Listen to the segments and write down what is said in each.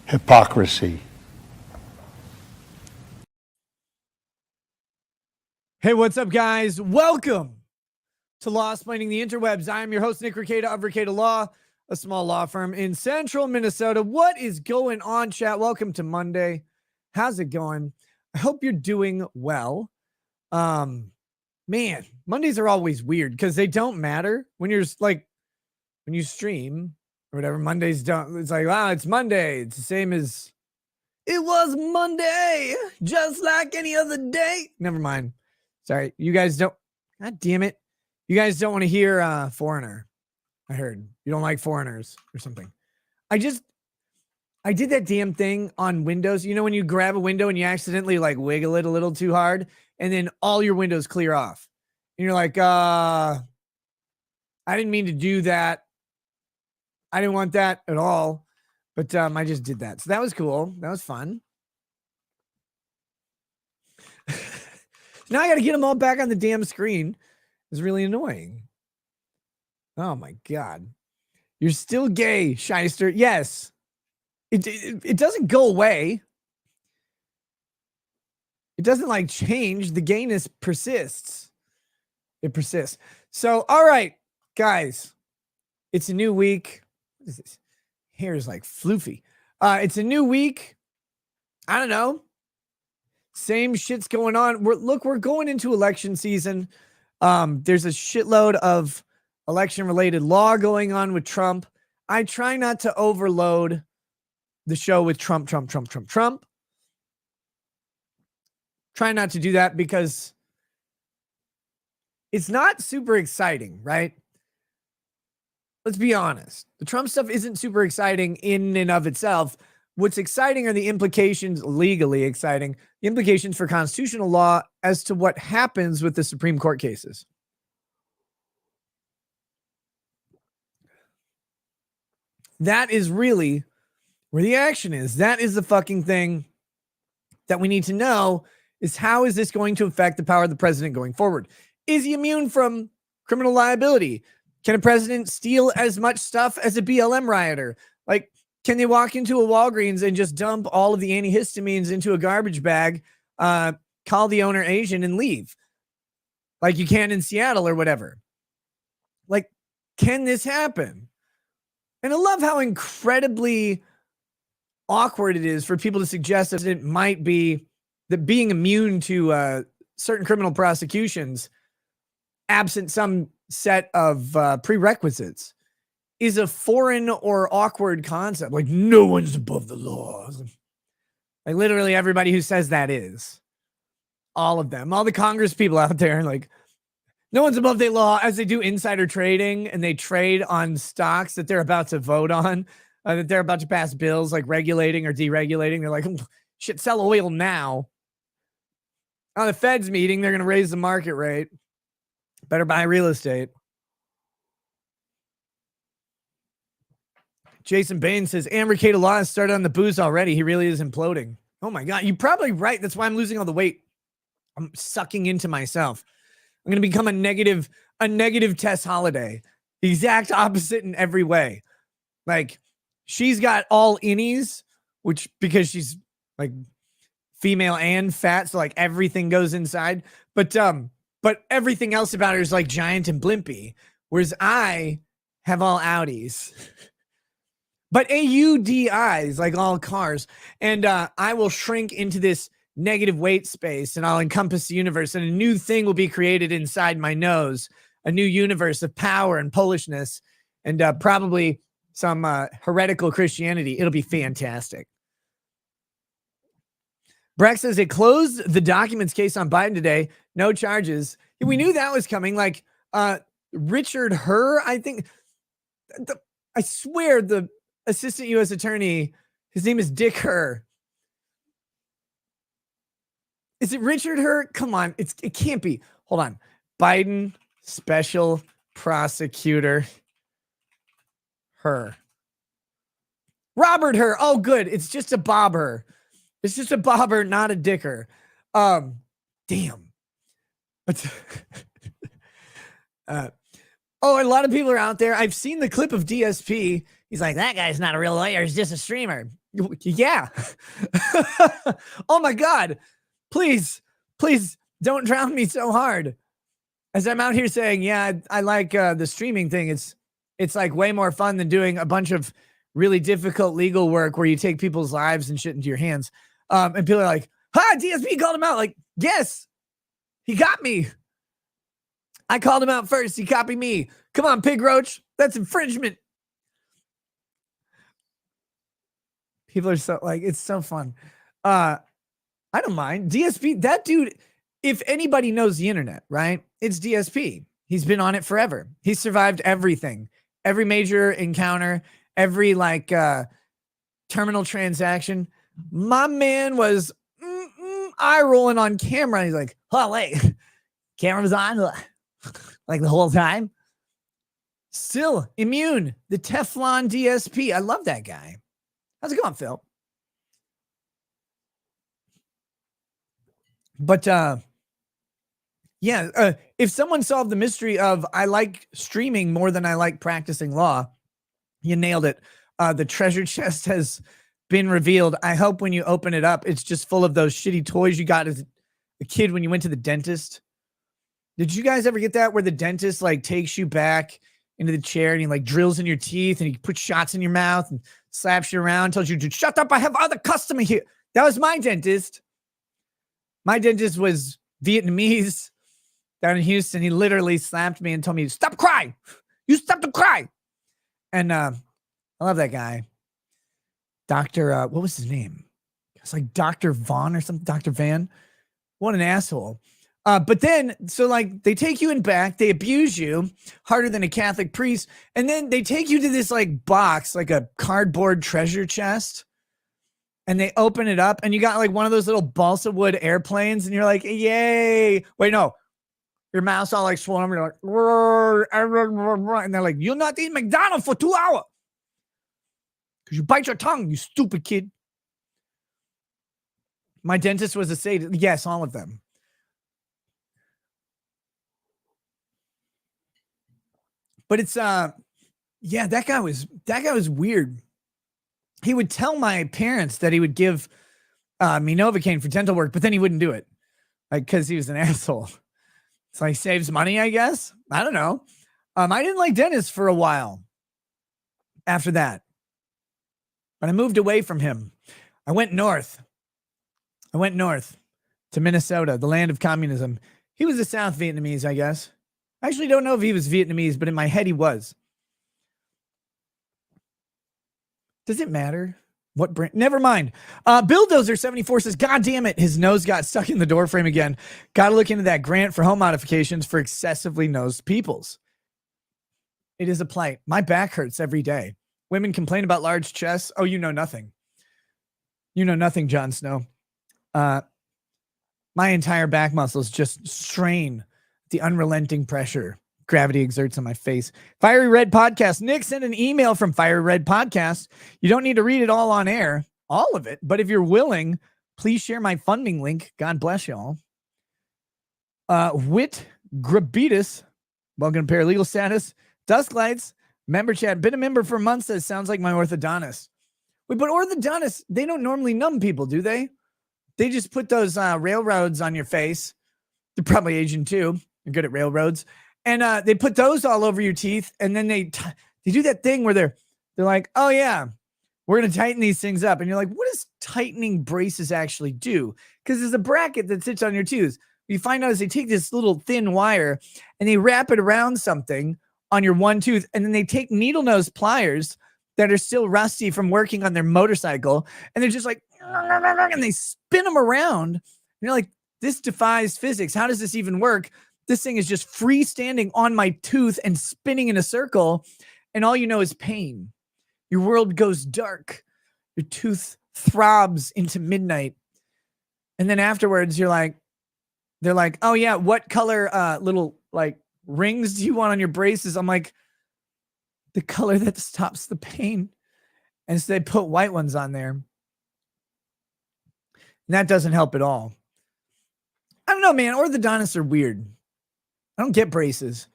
Hypocrisy. Hey, what's up, guys? Welcome to Law Explaining the Interwebs. I am your host, Nick Rekieta of Rekieta Law, a small law firm in central Minnesota. What is going on, chat? Welcome to Monday. How's it going? I hope you're doing well. Man, Mondays are always weird because they don't matter when you're like, when you stream or whatever. Mondays don't, it's like, wow, it's Monday. It's the same as it was Monday, just like any other day. Never mind. Sorry, you guys don't, God damn it. You guys don't want to hear Foreigner. I heard you don't like foreigners or something. I did that damn thing on Windows. You know, when you grab a window and you accidentally like wiggle it a little too hard and then all your windows clear off. And you're like, I didn't mean to do that. I didn't want that at all. But I just did that. So that was cool. That was fun. Now I got to get them all back on the damn screen. It's really annoying. Oh my God. You're still gay, shyster. Yes. It doesn't go away. It doesn't like change. The gayness persists. It persists. So, all right, guys, it's a new week. What is this? Hair is like floofy. It's a new week. I don't know. Same shit's going on. We're going into election season. There's a shitload of election-related law going on with Trump. I try not to overload the show with Trump. Try not to do that because it's not super exciting, right? Let's be honest. The Trump stuff isn't super exciting in and of itself. What's exciting are the implications, legally exciting, the implications for constitutional law as to what happens with the Supreme Court cases. That is really where the action is. That is the fucking thing that we need to know is how is this going to affect the power of the president going forward? Is he immune from criminal liability? Can a president steal as much stuff as a BLM rioter? Like, can they walk into a Walgreens and just dump all of the antihistamines into a garbage bag, call the owner Asian and leave? Like you can in Seattle or whatever. Like, can this happen? And I love how incredibly awkward it is for people to suggest that it might be that being immune to certain criminal prosecutions, absent some set of prerequisites, is a foreign or awkward concept. Like no one's above the law. Like literally everybody who says that is. All of them. All the Congress people out there, like no one's above the law as they do insider trading and they trade on stocks that they're about to vote on, that they're about to pass bills like regulating or deregulating. They're like, shit, sell oil now. On the Fed's meeting, they're going to raise the market rate. Better buy real estate. Jason Bain says, Rekieta Law has started on the booze already. He really is imploding. Oh my God. You're probably right. That's why I'm losing all the weight. I'm sucking into myself. I'm going to become a negative Tess Holiday. The exact opposite in every way. Like she's got all innies, which because she's like female and fat. So like everything goes inside, but everything else about her is like giant and blimpy. Whereas I have all outies. But AUDIs, like all cars. And I will shrink into this negative weight space and I'll encompass the universe. And a new thing will be created inside my nose. A new universe of power and Polishness. And probably some heretical Christianity. It'll be fantastic. Breck says it closed the documents case on Biden today. No charges. We knew that was coming. Like Richard Herr, I think. I swear the assistant U.S. attorney, his name is Dick Herr. Is it Richard Herr? Come on. It can't be. Hold on. Biden special prosecutor Herr. Robert Herr. Oh, good. It's just a Bob Herr. It's just a bobber, not a dicker. Damn. But Oh, and a lot of people are out there. I've seen the clip of DSP. He's like, that guy's not a real lawyer. He's just a streamer. Yeah. Oh my God. Please don't drown me so hard. As I'm out here saying, yeah, I like the streaming thing. It's like way more fun than doing a bunch of really difficult legal work where you take people's lives and shit into your hands. And people are like, DSP called him out. Like, yes, he got me. I called him out first. He copied me. Come on, Pig Roach. That's infringement. People are so like, it's so fun. I don't mind. DSP, that dude, if anybody knows the internet, right? It's DSP. He's been on it forever. He's survived everything, every major encounter, every like terminal transaction. My man was eye rolling on camera. He's like, oh, wait, camera was on like the whole time. Still immune. The Teflon DSP. I love that guy. How's it going, Phil? But yeah, if someone solved the mystery of I like streaming more than I like practicing law, you nailed it. The treasure chest has been revealed. I hope when you open it up, it's just full of those shitty toys you got as a kid when you went to the dentist. Did you guys ever get that where the dentist like takes you back into the chair and he like drills in your teeth and he puts shots in your mouth and slaps you around, tells you to shut up, I have other customer here. That was my dentist. My dentist was Vietnamese down in Houston. He literally slapped me and told me, stop crying. You stop to cry. And I love that guy. Dr. What was his name? It's like Dr. Vaughn or something. Dr. Van. What an asshole. But then, so like they take you in back, they abuse you harder than a Catholic priest. And then they take you to this like box, like a cardboard treasure chest. And they open it up and you got like one of those little balsa wood airplanes. And you're like, yay. Wait, no. Your mouth's all like swollen. You're like, and they're like, you'll not eat McDonald's for 2 hours. Because you bite your tongue, you stupid kid. My dentist was a sadist. Yes, all of them. But it's yeah, that guy was weird. He would tell my parents that he would give me Novocaine for dental work, but then he wouldn't do it. Like, because he was an asshole. So he saves money, I guess. I don't know. I didn't like dentists for a while after that. But I moved away from him. I went north. To Minnesota, the land of communism. He was a South Vietnamese, I guess. I actually don't know if he was Vietnamese, but in my head he was. Does it matter? What brand? Never mind. Billdozer74 says, God damn it, his nose got stuck in the door frame again. Got to look into that grant for home modifications for excessively nosed peoples. It is a plight. My back hurts every day. Women complain about large chests. Oh, you know nothing. You know nothing, Jon Snow. My entire back muscles just strain the unrelenting pressure gravity exerts on my face. Fiery Red Podcast. Nick sent an email from Fiery Red Podcast. You don't need to read it all on air, all of it. But if you're willing, please share my funding link. God bless y'all. Wit Grabitus. Welcome to Paralegal Status. Dusk Lights. Member chat. Been a member for months. Says sounds like my orthodontist. Wait, but orthodontists, they don't normally numb people, do they? They just put those railroads on your face. They're probably Asian too. They're good at railroads. And they put those all over your teeth. And then they do that thing where they're like, oh yeah, we're going to tighten these things up. And you're like, what does tightening braces actually do? Because there's a bracket that sits on your tooth. What you find out is they take this little thin wire and they wrap it around something on your one tooth. And then they take needle nose pliers that are still rusty from working on their motorcycle. And they're just like, and they spin them around. And you're like, this defies physics. How does this even work? This thing is just freestanding on my tooth and spinning in a circle. And all you know is pain. Your world goes dark. Your tooth throbs into midnight. And then afterwards, they're like, oh yeah, what color little like rings do you want on your braces? I'm like, the color that stops the pain. And so they put white ones on there. And that doesn't help at all. I don't know, man. Orthodontists are weird. I don't get braces.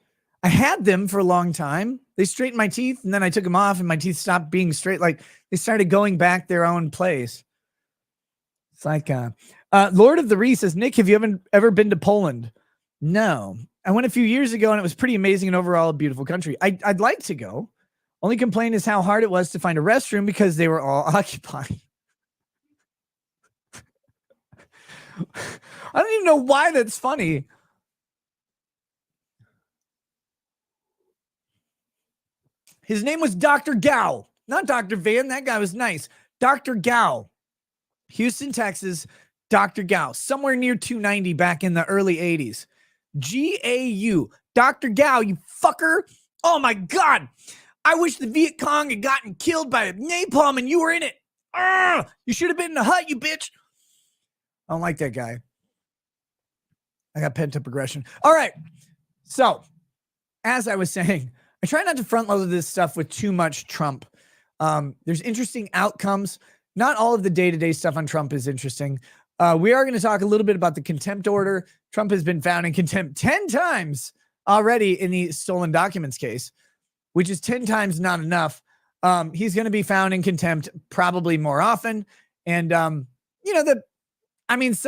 I had them for a long time. They straightened my teeth, and then I took them off, and my teeth stopped being straight. Like they started going back their own place. It's like Lord of the Ree says, Nick, have you ever been to Poland? No. I went a few years ago, and it was pretty amazing and overall a beautiful country. I'd like to go. Only complaint is how hard it was to find a restroom because they were all occupied. I don't even know why that's funny. His name was Dr. Gao, not Dr. Van. That guy was nice. Dr. Gao, Houston, Texas. Dr. Gao, somewhere near 290 back in the early 80s. G-A-U. Dr. Gao, you fucker. Oh my God. I wish the Viet Cong had gotten killed by napalm and you were in it. You should have been in the hut, you bitch. I don't like that guy. I got pent up aggression. All right. So, as I was saying, I try not to front load this stuff with too much Trump. There's interesting outcomes. Not all of the day-to-day stuff on Trump is interesting. We are going to talk a little bit about the contempt order. Trump has been found in contempt 10 times already in the stolen documents case, which is 10 times not enough. He's going to be found in contempt probably more often. And, so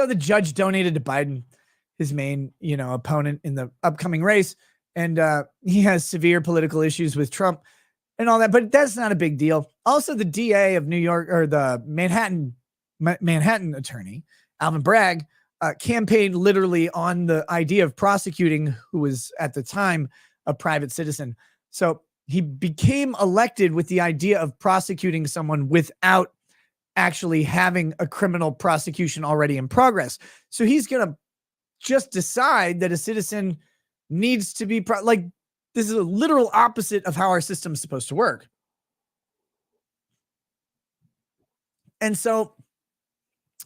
the judge donated to Biden, his main, opponent in the upcoming race. And he has severe political issues with Trump and all that, but that's not a big deal. Also, the DA of New York, or the Manhattan attorney, Alvin Bragg, campaigned literally on the idea of prosecuting who was at the time a private citizen. So he became elected with the idea of prosecuting someone without actually having a criminal prosecution already in progress. So he's going to just decide that a citizen needs to be this is a literal opposite of how our system is supposed to work. And so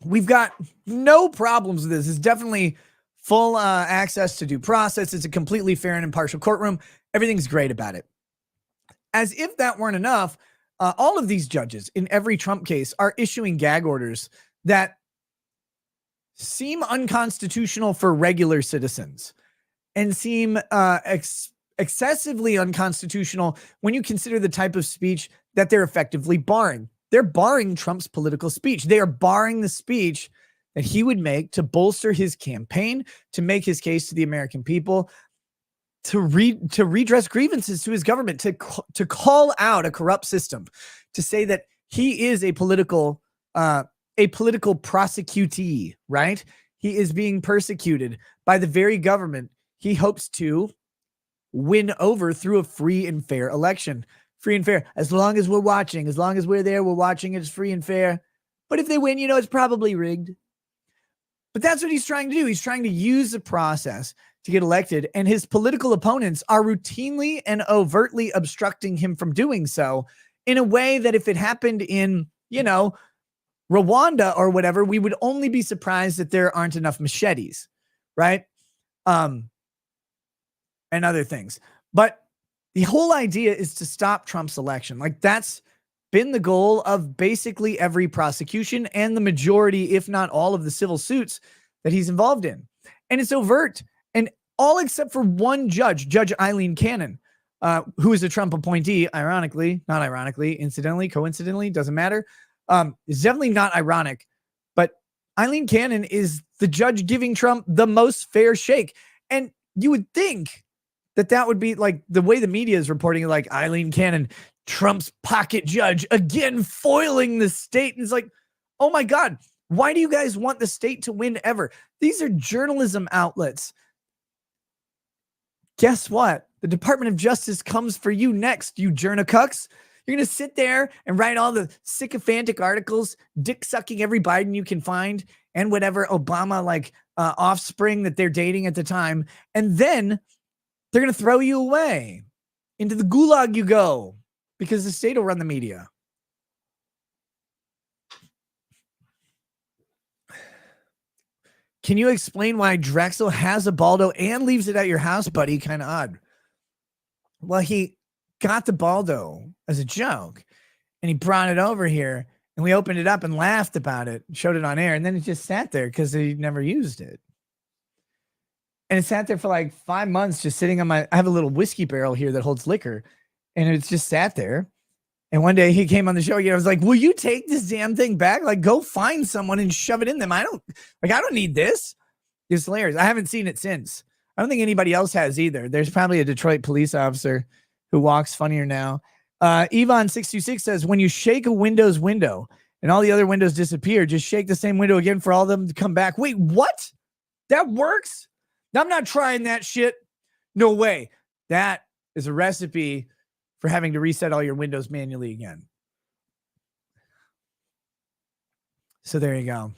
we've got no problems with this. It's definitely full access to due process. It's a completely fair and impartial courtroom. Everything's great about it. As if that weren't enough, all of these judges in every Trump case are issuing gag orders that seem unconstitutional for regular citizens and seem excessively unconstitutional when you consider the type of speech that they're effectively barring. They're barring Trump's political speech. They are barring the speech that he would make to bolster his campaign, to make his case to the American people, to redress grievances to his government, to call out a corrupt system, to say that he is a political prosecutee, right? He is being persecuted by the very government he hopes to win over through a free and fair election. Free and fair. As long as we're watching, as long as we're there, we're watching, it's free and fair. But if they win, it's probably rigged. But that's what he's trying to do. He's trying to use the process to get elected, and his political opponents are routinely and overtly obstructing him from doing so in a way that if it happened in, Rwanda or whatever, we would only be surprised that there aren't enough machetes, right? And other things. But the whole idea is to stop Trump's election. That's been the goal of basically every prosecution and the majority, if not all, of the civil suits that he's involved in. And it's overt. And all except for one judge, Judge Eileen Cannon, who is a Trump appointee, ironically, not ironically, incidentally, coincidentally, doesn't matter. It's definitely not ironic. But Eileen Cannon is the judge giving Trump the most fair shake. And you would think that would be the way the media is reporting, Eileen Cannon, Trump's pocket judge, again foiling the state. And it's oh my God, why do you guys want the state to win ever? These are journalism outlets. Guess what? The Department of Justice comes for you next, you journacucks. You're going to sit there and write all the sycophantic articles, dick-sucking every Biden you can find and whatever Obama offspring that they're dating at the time. And then they're going to throw you away. Into the gulag you go, because the state will run the media. Can you explain why Drexel has a Baldo and leaves it at your house, buddy? Kind of odd. Well, he got the Baldo as a joke, and he brought it over here, and we opened it up and laughed about it, showed it on air, and then it just sat there because he never used it. And it sat there for like 5 months, just sitting on I have a little whiskey barrel here that holds liquor, and it's just sat there. And one day he came on the show again. I was like, will you take this damn thing back? Like, go find someone and shove it in them. I don't need this. It's hilarious. I haven't seen it since. I don't think anybody else has either. There's probably a Detroit police officer who walks funnier now. Yvonne626 says, when you shake a Windows window and all the other windows disappear, just shake the same window again for all of them to come back. Wait, what? That works? I'm not trying that shit. No way. That is a recipe for having to reset all your windows manually again. So there you go.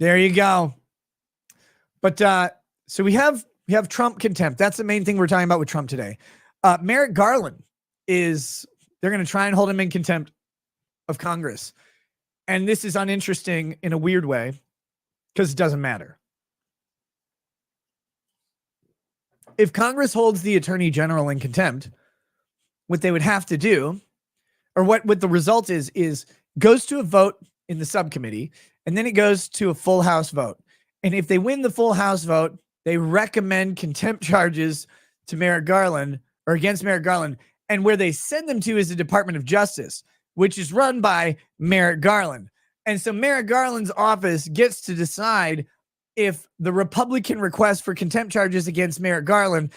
There you go. But so we have Trump contempt. That's the main thing we're talking about with Trump today. Merrick Garland they're going to try and hold him in contempt of Congress. And this is uninteresting in a weird way because it doesn't matter. If Congress holds the Attorney General in contempt, what they would have to do, or what the result is goes to a vote in the subcommittee, and then it goes to a full House vote. And if they win the full House vote, they recommend contempt charges to Merrick Garland or against Merrick Garland. And where they send them to is the Department of Justice, which is run by Merrick Garland. And so Merrick Garland's office gets to decide if the Republican request for contempt charges against Merrick Garland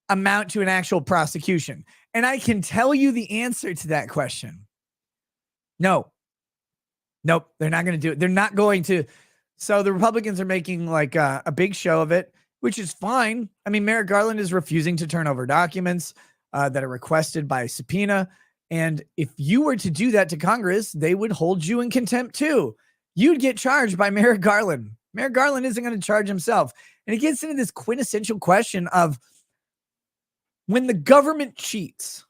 amount to an actual prosecution. And I can tell you the answer to that question. No. Nope, they're not going to do it. They're not going to. So the Republicans are making like a big show of it, which is fine. I mean, Merrick Garland is refusing to turn over documents that are requested by subpoena. And if you were to do that to Congress, they would hold you in contempt too. You'd get charged by Merrick Garland. Merrick Garland isn't going to charge himself. And it gets into this quintessential question of when the government cheats.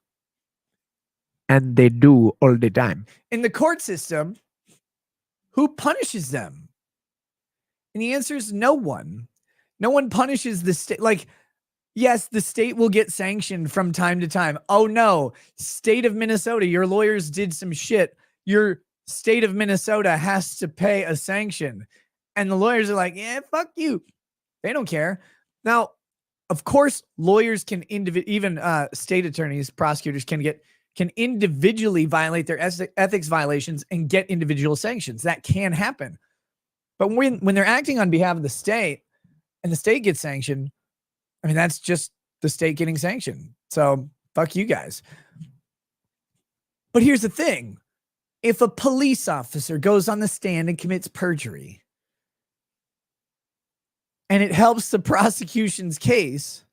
And they do all the time. In the court system, who punishes them? And the answer is no one. No one punishes the state. Like, yes, the state will get sanctioned from time to time. Oh no, state of Minnesota, your lawyers did some shit. Your state of Minnesota has to pay a sanction. And the lawyers are like, yeah, fuck you. They don't care. Now, of course, lawyers can even state attorneys, prosecutors can individually violate their ethics violations and get individual sanctions. That can happen. But when they're acting on behalf of the state and the state gets sanctioned, I mean, that's just the state getting sanctioned. So fuck you guys. But here's the thing. If a police officer goes on the stand and commits perjury and it helps the prosecution's case,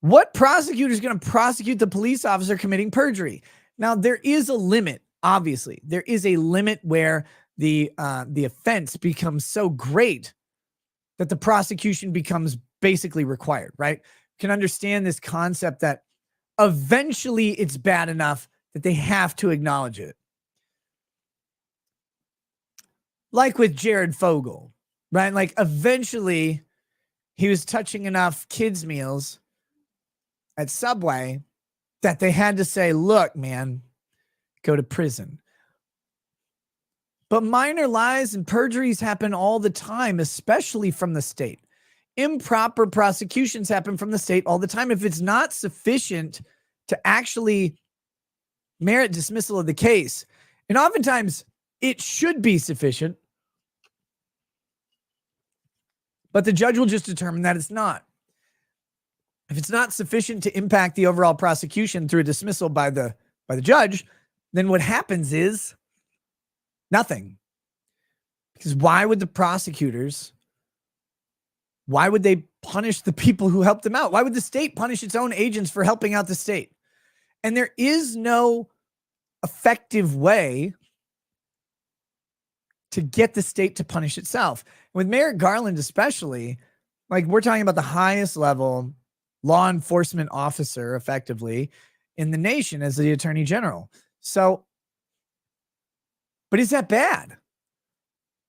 what prosecutor is going to prosecute the police officer committing perjury? Now, there is a limit, obviously. There is a limit where the offense becomes so great that the prosecution becomes basically required, right? You can understand this concept that eventually it's bad enough that they have to acknowledge it. Like with Jared Fogle, right? Like eventually he was touching enough kids' meals at Subway that they had to say, look, man, go to prison. But minor lies and perjuries happen all the time, especially from the state. Improper prosecutions happen from the state all the time. If it's not sufficient to actually merit dismissal of the case, and oftentimes it should be sufficient, but the judge will just determine that it's not. If it's not sufficient to impact the overall prosecution through a dismissal by the judge, then what happens is nothing. Because why would the prosecutors, why would they punish the people who helped them out? Why would the state punish its own agents for helping out the state? And there is no effective way to get the state to punish itself. With Merrick Garland especially, like we're talking about the highest level law enforcement officer effectively in the nation as the attorney general. So, but is that bad?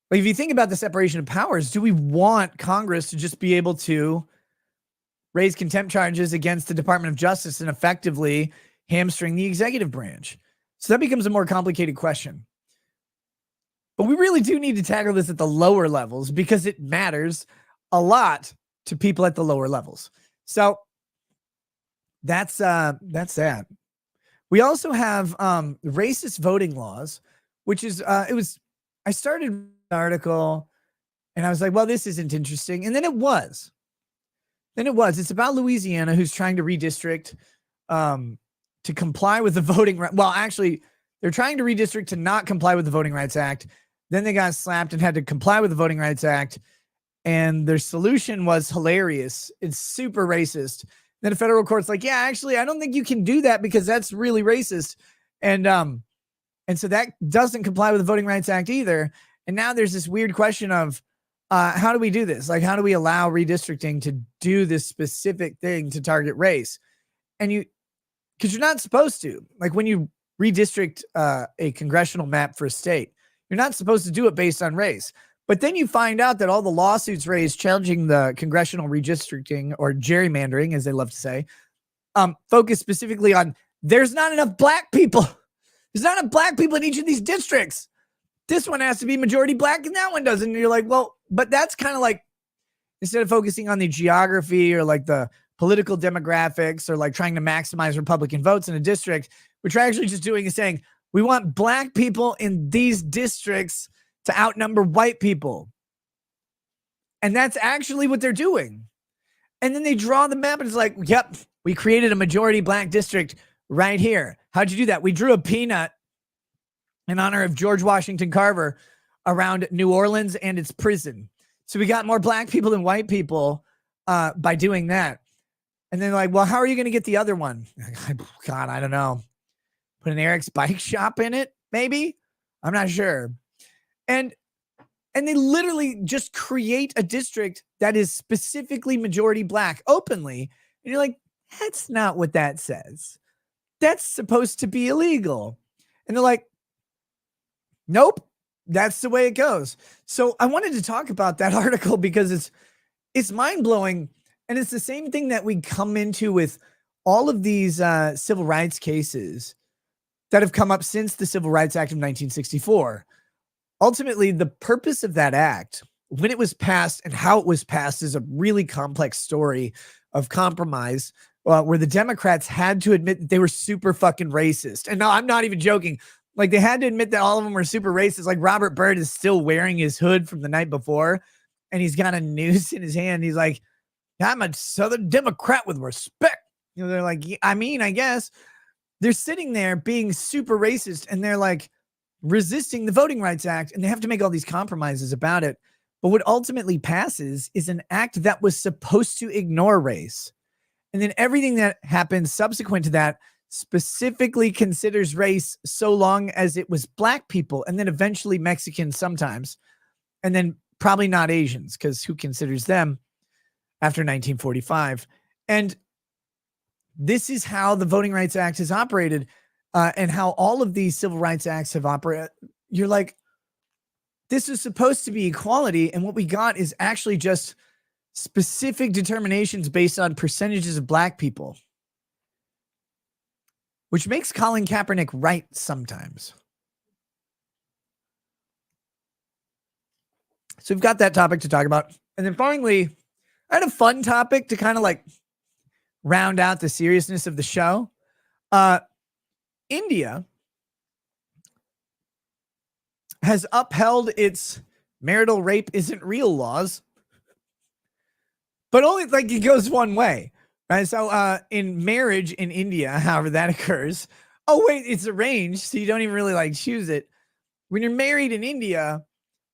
Like if you think about the separation of powers, do we want Congress to just be able to raise contempt charges against the Department of Justice and effectively hamstring the executive branch? So that becomes a more complicated question. But we really do need to tackle this at the lower levels because it matters a lot to people at the lower levels. So that's that. We also have racist voting laws, which is I started an article and I was like, well, this isn't interesting. And then it was. It's about Louisiana, who's trying to redistrict to comply with the voting right. Well, actually, they're trying to redistrict to not comply with the Voting Rights Act. Then they got slapped and had to comply with the Voting Rights Act. And their solution was hilarious. It's super racist. Then a federal court's like, yeah, actually, I don't think you can do that because that's really racist. And so that doesn't comply with the Voting Rights Act either. And now there's this weird question of how do we do this? Like, how do we allow redistricting to do this specific thing to target race? And because you're not supposed to. Like when you redistrict a congressional map for a state, you're not supposed to do it based on race. But then you find out that all the lawsuits raised challenging the congressional redistricting, or gerrymandering, as they love to say, focus specifically on there's not enough black people. There's not enough black people in each of these districts. This one has to be majority black and that one doesn't. And you're like, well, but that's kind of like, instead of focusing on the geography or like the political demographics or like trying to maximize Republican votes in a district, what you're actually just doing is saying, we want black people in these districts to outnumber white people. And that's actually what they're doing. And then they draw the map and it's like, yep, we created a majority black district right here. How'd you do that? We drew a peanut in honor of George Washington Carver around New Orleans and its prison. So we got more black people than white people by doing that. And then like, well, how are you going to get the other one? God, I don't know. Put an Eric's bike shop in it, maybe? I'm not sure. And they literally just create a district that is specifically majority black openly. And you're like, that's not what that says. That's supposed to be illegal. And they're like, nope, that's the way it goes. So I wanted to talk about that article because it's mind-blowing. And it's the same thing that we come into with all of these civil rights cases that have come up since the Civil Rights Act of 1964. Ultimately, the purpose of that act, when it was passed and how it was passed, is a really complex story of compromise where the Democrats had to admit that they were super fucking racist. And no, I'm not even joking. Like, they had to admit that all of them were super racist. Like, Robert Byrd is still wearing his hood from the night before, and he's got a noose in his hand. He's like, I'm a Southern Democrat with respect. You know, they're like, yeah, I mean, I guess. They're sitting there being super racist, and they're like resisting the Voting Rights Act, and they have to make all these compromises about it. But what ultimately passes is an act that was supposed to ignore race. And then everything that happens subsequent to that specifically considers race so long as it was black people, and then eventually Mexicans sometimes, and then probably not Asians, because who considers them after 1945? And this is how the Voting Rights Act has operated, and how all of these civil rights acts have operated. You're like, this is supposed to be equality, and what we got is actually just specific determinations based on percentages of black people, which makes Colin Kaepernick right sometimes. So we've got that topic to talk about. And then finally, I had a fun topic to kind of like round out the seriousness of the show. India has upheld its marital rape isn't real laws, but only like it goes one way, right? So in marriage in India, however that occurs, oh wait, it's arranged, so you don't even really like choose it. When you're married in India,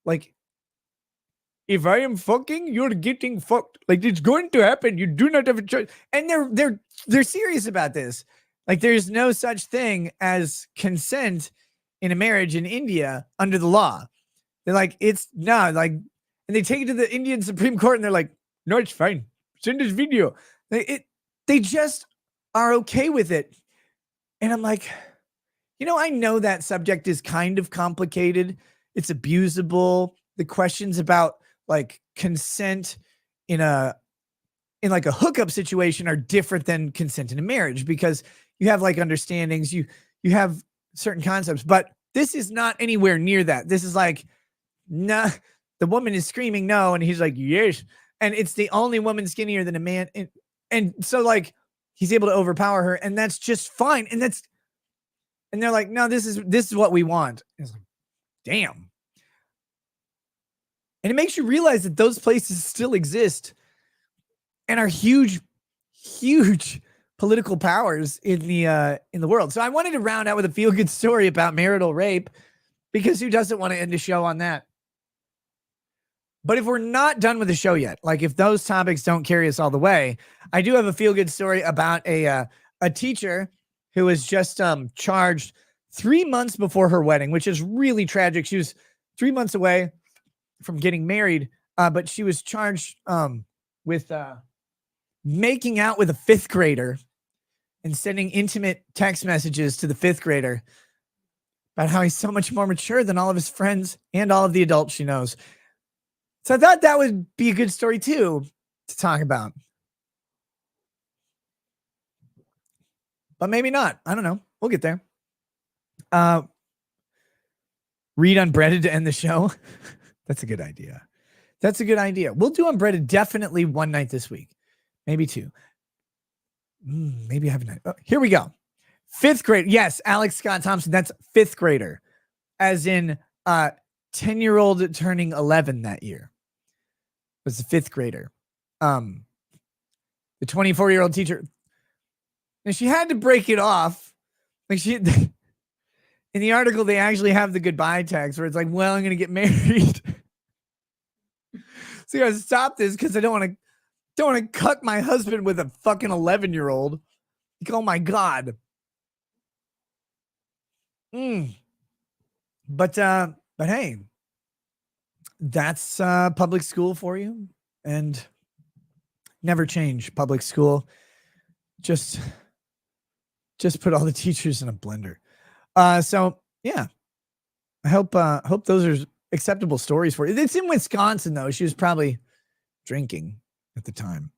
like, if I am fucking, you're getting fucked. Like, it's going to happen. You do not have a choice. And they're serious about this. Like, there's no such thing as consent in a marriage in India under the law. They're like, it's no, like, and they take it to the Indian Supreme Court and they're like, no, it's fine. Send us video. They just are okay with it. And I'm like, you know, I know that subject is kind of complicated. It's abusable. The questions about like consent in like a hookup situation are different than consent in a marriage, because you have like understandings, you have certain concepts, but This is not anywhere near that. This is like, nah, the woman is screaming no, and he's like, yes. And it's the only woman skinnier than a man. And so like he's able to overpower her, and that's just fine. And they're like, no, this is what we want. It's like, damn. And it makes you realize that those places still exist and are huge, huge political powers in the world. So I wanted to round out with a feel-good story about marital rape, because who doesn't want to end a show on that? But if we're not done with the show yet, like if those topics don't carry us all the way, I do have a feel-good story about a teacher who was just charged 3 months before her wedding, which is really tragic. She was 3 months away from getting married, but she was charged with making out with a fifth grader and sending intimate text messages to the fifth grader about how he's so much more mature than all of his friends and all of the adults she knows. So I thought that would be a good story too to talk about. But maybe not. I don't know. We'll get there. Read Unbreaded to end the show. That's a good idea. That's a good idea. We'll do Unbreaded definitely one night this week. Maybe two. Maybe I have a night. Oh, here we go. Fifth grade. Yes, Alex Scott Thompson. That's fifth grader. As in 10-year-old turning 11 that year. Was the fifth grader. The 24-year-old teacher. And she had to break it off. Like she in the article, they actually have the goodbye text where it's like, well, I'm going to get married. So you gotta stop this because I don't want to cut my husband with a fucking 11-year-old. Like, oh my God. But hey, that's public school for you, and never change public school. Just put all the teachers in a blender. So yeah, I hope those are acceptable stories for you. It's in Wisconsin though. She was probably drinking at the time.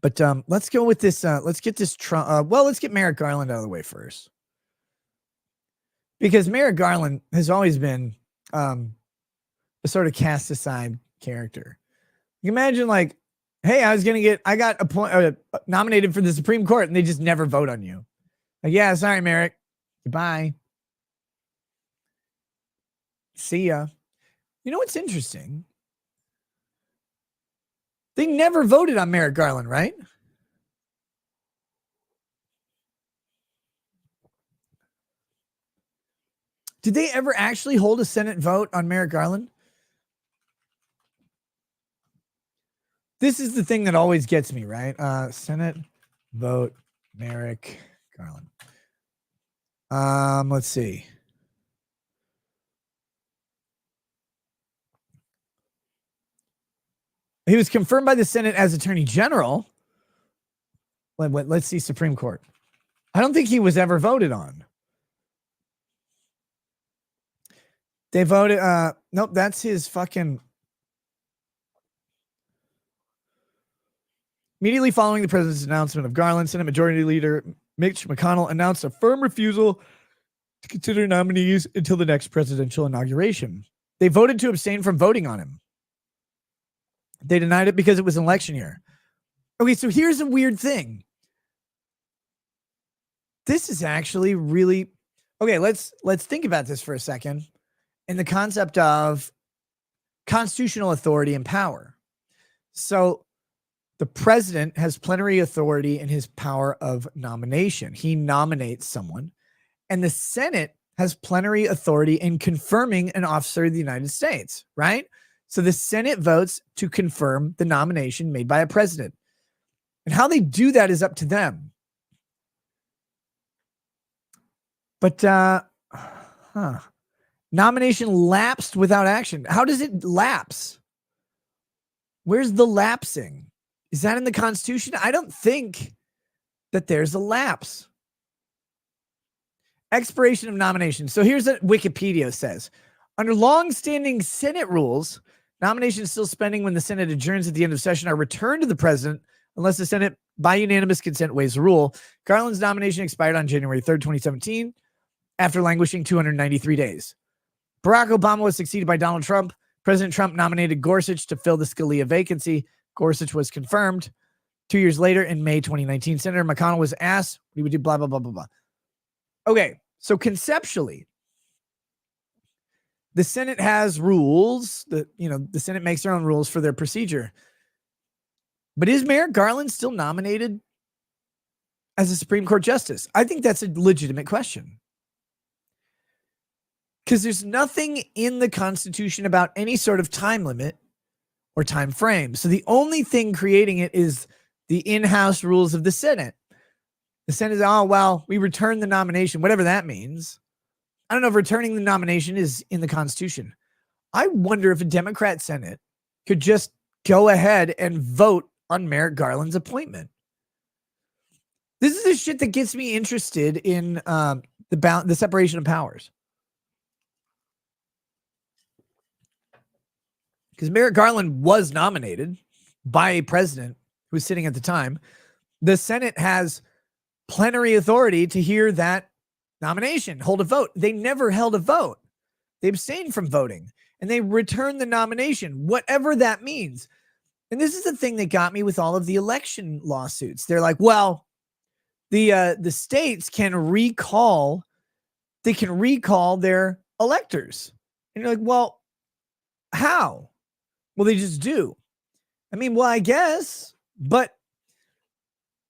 But let's go with this. Let's get this. Let's get Merrick Garland out of the way first, because Merrick Garland has always been a sort of cast aside character. You imagine like, hey, I got nominated for the Supreme Court, and they just never vote on you. Like, yeah, sorry, Merrick. Goodbye. See ya. You know what's interesting? They never voted on Merrick Garland, right? Did they ever actually hold a Senate vote on Merrick Garland? This is the thing that always gets me, right? Senate vote Merrick Garland. Let's see. He was confirmed by the Senate as Attorney General. Let's see Supreme Court. I don't think he was ever voted on. They voted. Nope, that's his fucking. Immediately following the president's announcement of Garland, Senate Majority Leader Mitch McConnell announced a firm refusal to consider nominees until the next presidential inauguration. They voted to abstain from voting on him. They denied it because it was an election year. Okay, so here's a weird thing. This is actually really okay. Let's think about this for a second in the concept of constitutional authority and power. So the president has plenary authority in his power of nomination. He nominates someone, and the Senate has plenary authority in confirming an officer of the United States, right? So the Senate votes to confirm the nomination made by a president. And how they do that is up to them. But, nomination lapsed without action. How does it lapse? Where's the lapsing? Is that in the Constitution? I don't think that there's a lapse. Expiration of nomination. So here's what Wikipedia says. Under long-standing Senate rules, nominations still pending when the Senate adjourns at the end of session are returned to the president unless the Senate, by unanimous consent, waives the rule. Garland's nomination expired on January 3rd, 2017. after languishing 293 days. Barack Obama was succeeded by Donald Trump. President Trump nominated Gorsuch to fill the Scalia vacancy. Gorsuch was confirmed. 2 years later, in May 2019, Senator McConnell was asked what he would do, blah, blah, blah, blah, blah. Okay, so conceptually, the Senate has rules. The Senate makes their own rules for their procedure. But is Merrick Garland still nominated as a Supreme Court justice? I think that's a legitimate question. Because there's nothing in the Constitution about any sort of time limit or time frame. So the only thing creating it is the in-house rules of the Senate. The Senate is, oh, well, we return the nomination, whatever that means. I don't know if returning the nomination is in the Constitution. I wonder if a Democrat Senate could just go ahead and vote on Merrick Garland's appointment. This is the shit that gets me interested in the separation of powers. Because Merrick Garland was nominated by a president who was sitting at the time. The Senate has plenary authority to hear that nomination, hold a vote. They never held a vote. They abstained from voting and they returned the nomination, whatever that means. And this is the thing that got me with all of the election lawsuits. They're like, well, the states can recall their electors. And you're like, well, how? Well, they just do. I mean, well, I guess, but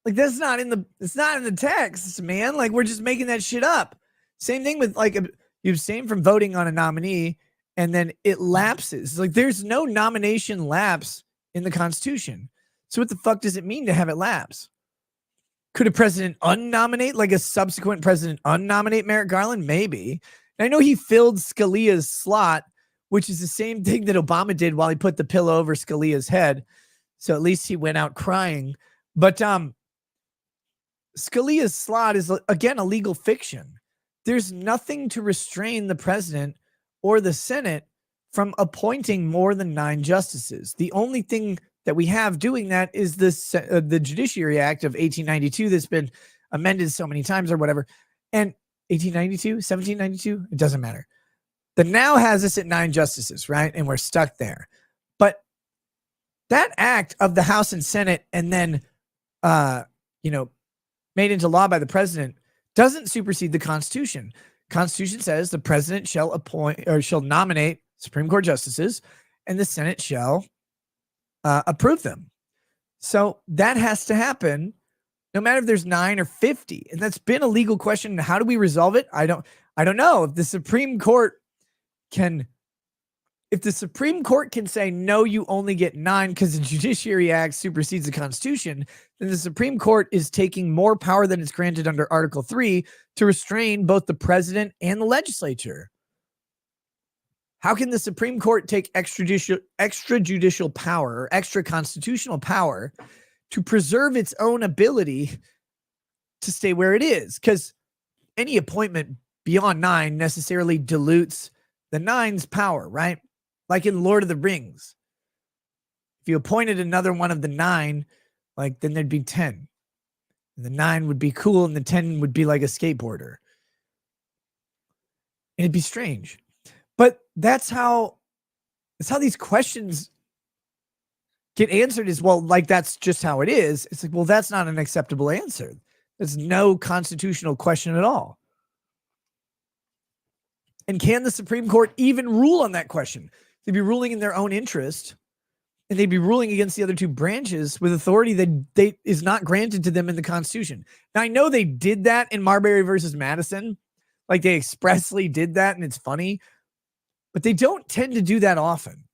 like it's not in the text, man. Like we're just making that shit up. Same thing with like you abstain from voting on a nominee and then it lapses. Like there's no nomination lapse in the Constitution. So what the fuck does it mean to have it lapse? Could a president unnominate, like a subsequent president unnominate Merrick Garland? Maybe. And I know he filled Scalia's slot, which is the same thing that Obama did while he put the pillow over Scalia's head. So at least he went out crying. But Scalia's slot is, again, a legal fiction. There's nothing to restrain the president or the Senate from appointing more than 9 justices. The only thing that we have doing that is the Judiciary Act of 1892 that's been amended so many times or whatever. And 1892, 1792, it doesn't matter. The now has us at 9 justices, right? And we're stuck there. But that act of the House and Senate and then, made into law by the president doesn't supersede the Constitution. Constitution says the president shall appoint or shall nominate Supreme Court justices and the Senate shall approve them. So that has to happen no matter if there's 9 or 50. And that's been a legal question. How do we resolve it? I don't know. If the Supreme Court can say, no, you only get 9 because the Judiciary Act supersedes the Constitution, then the Supreme Court is taking more power than is granted under Article 3 to restrain both the president and the legislature. How can the Supreme Court take extrajudicial power or extra constitutional power to preserve its own ability to stay where it is? Because any appointment beyond 9 necessarily dilutes the 9's power, right? Like in Lord of the Rings. If you appointed another one of the 9, like then there'd be 10. And the 9 would be cool and the 10 would be like a skateboarder. And it'd be strange. But that's how these questions get answered is, well, like that's just how it is. It's like, well, that's not an acceptable answer. There's no constitutional question at all. And can the Supreme Court even rule on that question? They'd be ruling in their own interest, and they'd be ruling against the other 2 branches with authority that is not granted to them in the Constitution. Now, I know they did that in Marbury versus Madison. Like they expressly did that, and it's funny. But they don't tend to do that often.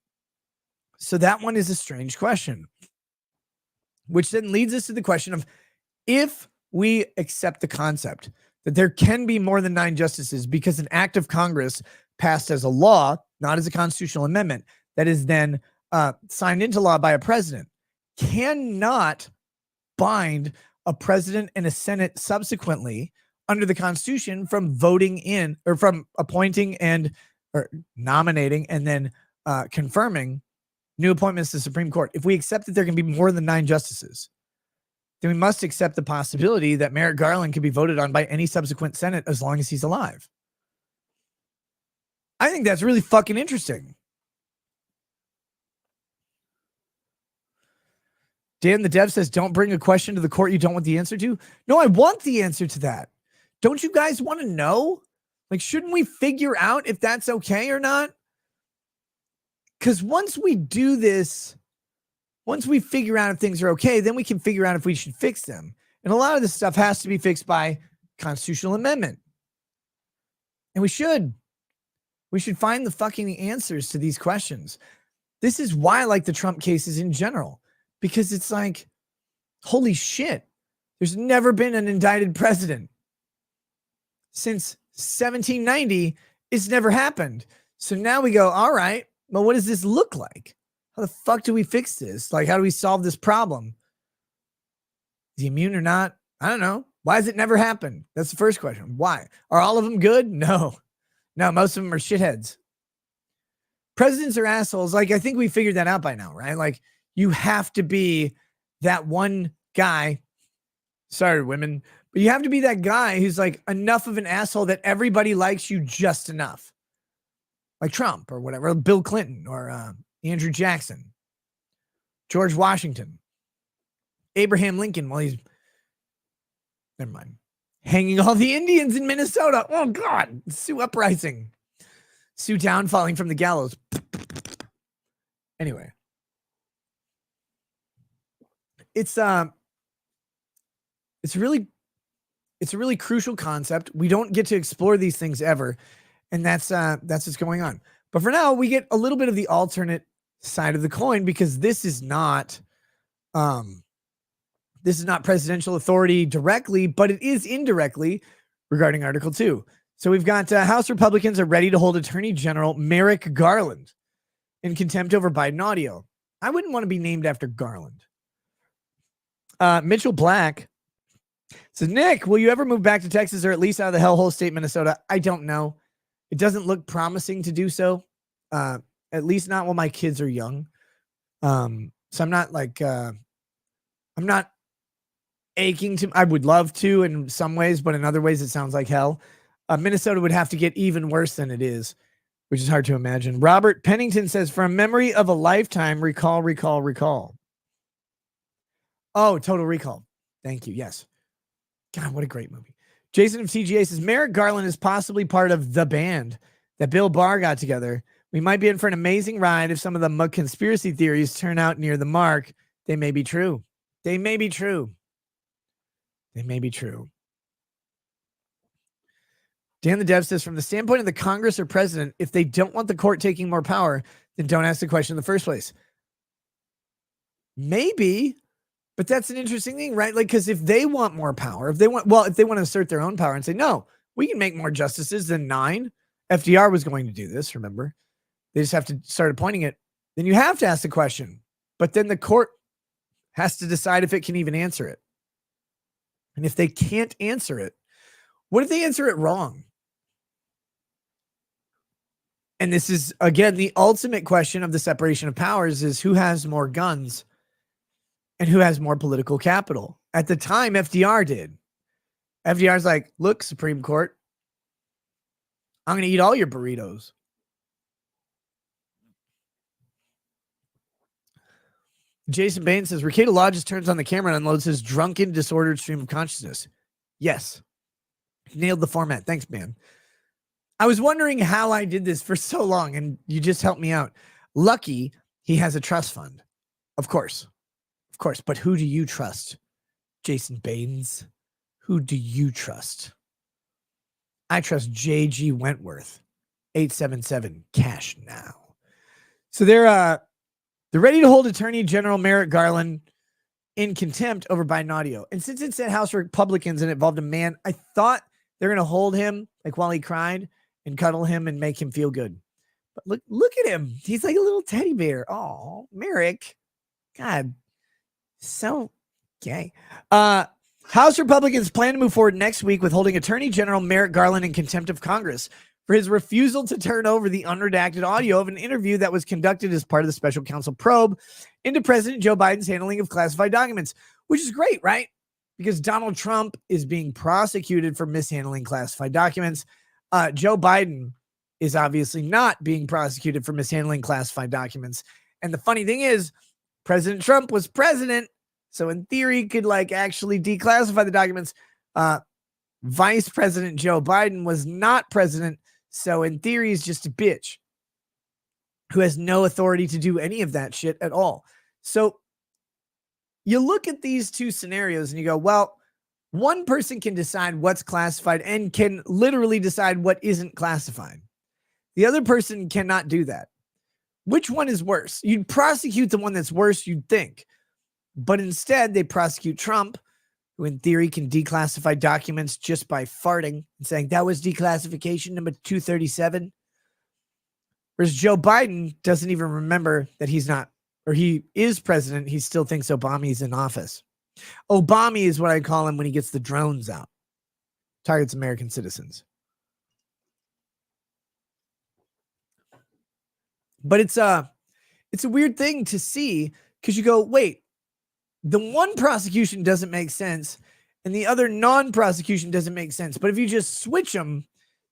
So that one is a strange question. Which then leads us to the question of, if we accept the concept that there can be more than 9 justices because an act of Congress passed as a law, not as a constitutional amendment, that is then signed into law by a president, cannot bind a president and a Senate subsequently under the Constitution from voting in or from appointing or nominating and then confirming new appointments to the Supreme Court. If we accept that there can be more than 9 justices, then we must accept the possibility that Merrick Garland can be voted on by any subsequent Senate as long as he's alive. I think that's really fucking interesting. Dan the Dev says, don't bring a question to the court you don't want the answer to. No, I want the answer to that. Don't you guys want to know? Like, shouldn't we figure out if that's okay or not? Because once we do this, once we figure out if things are okay, then we can figure out if we should fix them. And a lot of this stuff has to be fixed by constitutional amendment. And we should find the fucking answers to these questions. This is why I like the Trump cases in general, because it's like, holy shit, there's never been an indicted president since 1790. It's never happened. So now we go, all right, but what does this look like? How the fuck do we fix this? Like, how do we solve this problem? Is he immune or not? I don't know. Why has it never happened? That's the first question. Why? Are all of them good? No, most of them are shitheads. Presidents are assholes. Like, I think we figured that out by now, right? Like, you have to be that one guy. Sorry, women, but you have to be that guy who's like enough of an asshole that everybody likes you just enough. Like Trump or whatever, Bill Clinton or Andrew Jackson, George Washington, Abraham Lincoln while he's, never mind, hanging all the Indians in Minnesota. Oh, God. Sioux uprising. Sioux town falling from the gallows. Anyway. It's a really crucial concept. We don't get to explore these things ever. And that's what's going on. But for now, we get a little bit of the alternate side of the coin, because this is not presidential authority directly, but it is indirectly regarding Article 2. So we've got House Republicans are ready to hold Attorney General Merrick Garland in contempt over Biden audio. I wouldn't want to be named after Garland. Mitchell Black says, Nick, will you ever move back to Texas or at least out of the hellhole state, Minnesota? I don't know. It doesn't look promising to do so. At least not while my kids are young. So I'm not like, I'm not aching to, I would love to in some ways, but in other ways it sounds like hell. Minnesota would have to get even worse than it is, which is hard to imagine. Robert Pennington says, from memory of a lifetime, recall. Oh, Total Recall. Thank you. Yes. God, what a great movie. Jason of TGA says, Merrick Garland is possibly part of the band that Bill Barr got together. We might be in for an amazing ride if some of the conspiracy theories turn out near the mark. They may be true. They may be true. Dan the Dev says, from the standpoint of the Congress or president, if they don't want the court taking more power, then don't ask the question in the first place. Maybe, but that's an interesting thing, right? Like, because if they want more power, if they want to assert their own power and say, no, we can make more justices than 9. FDR was going to do this, remember? They just have to start appointing it. Then you have to ask the question. But then the court has to decide if it can even answer it. And if they can't answer it, what if they answer it wrong? And this is, again, the ultimate question of the separation of powers is who has more guns and who has more political capital. At the time, FDR did. FDR's like, look, Supreme Court, I'm going to eat all your burritos. Jason Bain says, Rekieta Law just turns on the camera and unloads his drunken, disordered stream of consciousness. Yes. Nailed the format. Thanks, man. I was wondering how I did this for so long, and you just helped me out. Lucky he has a trust fund. Of course. But who do you trust? Jason Baines. Who do you trust? I trust J.G. Wentworth. 877 cash now. So they're ready to hold Attorney General Merrick Garland in contempt over Biden audio. And since it said House Republicans and it involved a man, I thought they're going to hold him like while he cried and cuddle him and make him feel good. But look at him. He's like a little teddy bear. Oh, Merrick. God, so gay. House Republicans plan to move forward next week with holding Attorney General Merrick Garland in contempt of Congress for his refusal to turn over the unredacted audio of an interview that was conducted as part of the special counsel probe into President Joe Biden's handling of classified documents, which is great, right? Because Donald Trump is being prosecuted for mishandling classified documents. Joe Biden is obviously not being prosecuted for mishandling classified documents. And the funny thing is, President Trump was president, so in theory could like actually declassify the documents. Vice President Joe Biden was not president, so in theory he's just a bitch who has no authority to do any of that shit at all. So you look at these two scenarios and you go, well, one person can decide what's classified and can literally decide what isn't classified. The other person cannot do that. Which one is worse? You'd prosecute the one that's worse, you'd think. But instead, they prosecute Trump, who in theory can declassify documents just by farting and saying that was declassification number 237. Whereas Joe Biden doesn't even remember that he's not, or he is president. He still thinks Obama's in office. Obama is what I call him when he gets the drones out. Targets American citizens. But it's a weird thing to see because you go, wait, the one prosecution doesn't make sense and the other non-prosecution doesn't make sense. But if you just switch them,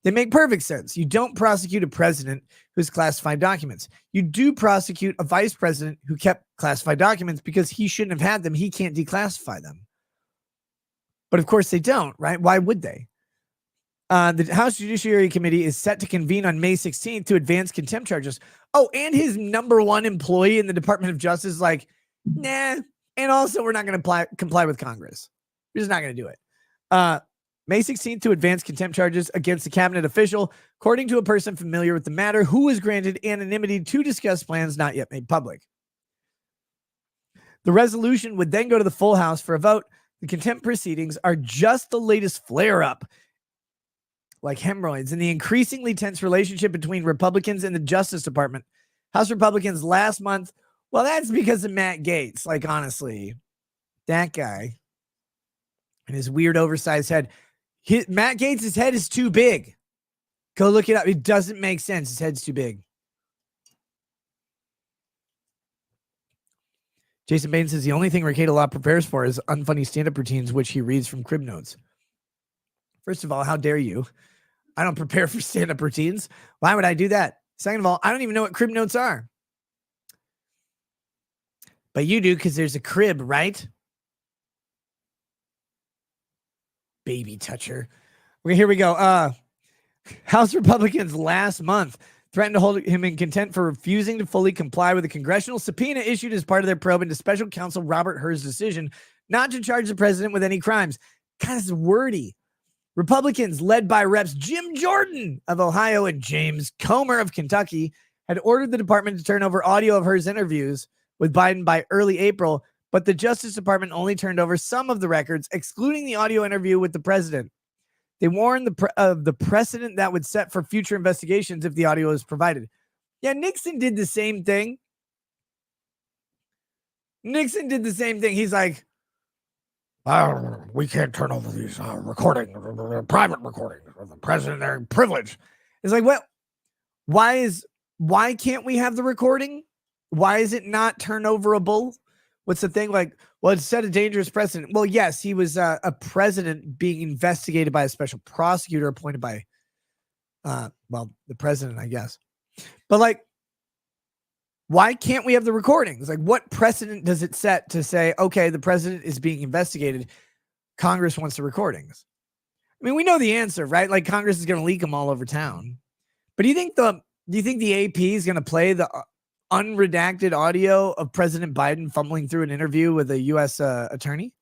they make perfect sense. You don't prosecute a president who's classified documents. You do prosecute a vice president who kept classified documents because he shouldn't have had them. He can't declassify them. But of course they don't, right? Why would they? The House Judiciary Committee is set to convene on May 16th to advance contempt charges. Oh, and his number one employee in the Department of Justice is like, nah. And also, we're not going to comply with Congress. We're just not going to do it. May 16th to advance contempt charges against a cabinet official, according to a person familiar with the matter who was granted anonymity to discuss plans not yet made public. The resolution would then go to the full House for a vote. The contempt proceedings are just the latest flare-up, like hemorrhoids, in the increasingly tense relationship between Republicans and the Justice Department. House Republicans last month, well, that's because of Matt Gaetz. Like, honestly, that guy and his weird oversized head. Matt Gaetz' head is too big. Go look it up. It doesn't make sense. His head's too big. Jason Bain says the only thing Rekieta Law prepares for is unfunny stand-up routines, which he reads from crib notes. First of all, how dare you? I don't prepare for stand-up routines. Why would I do that? Second of all, I don't even know what crib notes are. But you do because there's a crib, right? Baby toucher. Okay, here we go. House Republicans last month threatened to hold him in contempt for refusing to fully comply with a congressional subpoena issued as part of their probe into special counsel Robert Hur's decision not to charge the president with any crimes. Kind of wordy. Republicans, led by Reps Jim Jordan of Ohio and James Comer of Kentucky, had ordered the department to turn over audio of Hur's interviews with Biden by early April, but the Justice Department only turned over some of the records, excluding the audio interview with the president. They warned of the precedent that would set for future investigations if the audio is provided. Yeah, Nixon did the same thing. He's like, we can't turn over these recordings, private recordings of the president. They're privileged. It's like, well, why can't we have the recording? Why is it not turnoverable? What's the thing? Like, well, it set a dangerous precedent. Well, yes, he was a president being investigated by a special prosecutor appointed by, the president, I guess. But like, why can't we have the recordings? Like, what precedent does it set to say, okay, the president is being investigated, Congress wants the recordings? I mean, we know the answer, right? Like, Congress is going to leak them all over town. But do you think the AP is going to play the unredacted audio of President Biden fumbling through an interview with a U.S. attorney?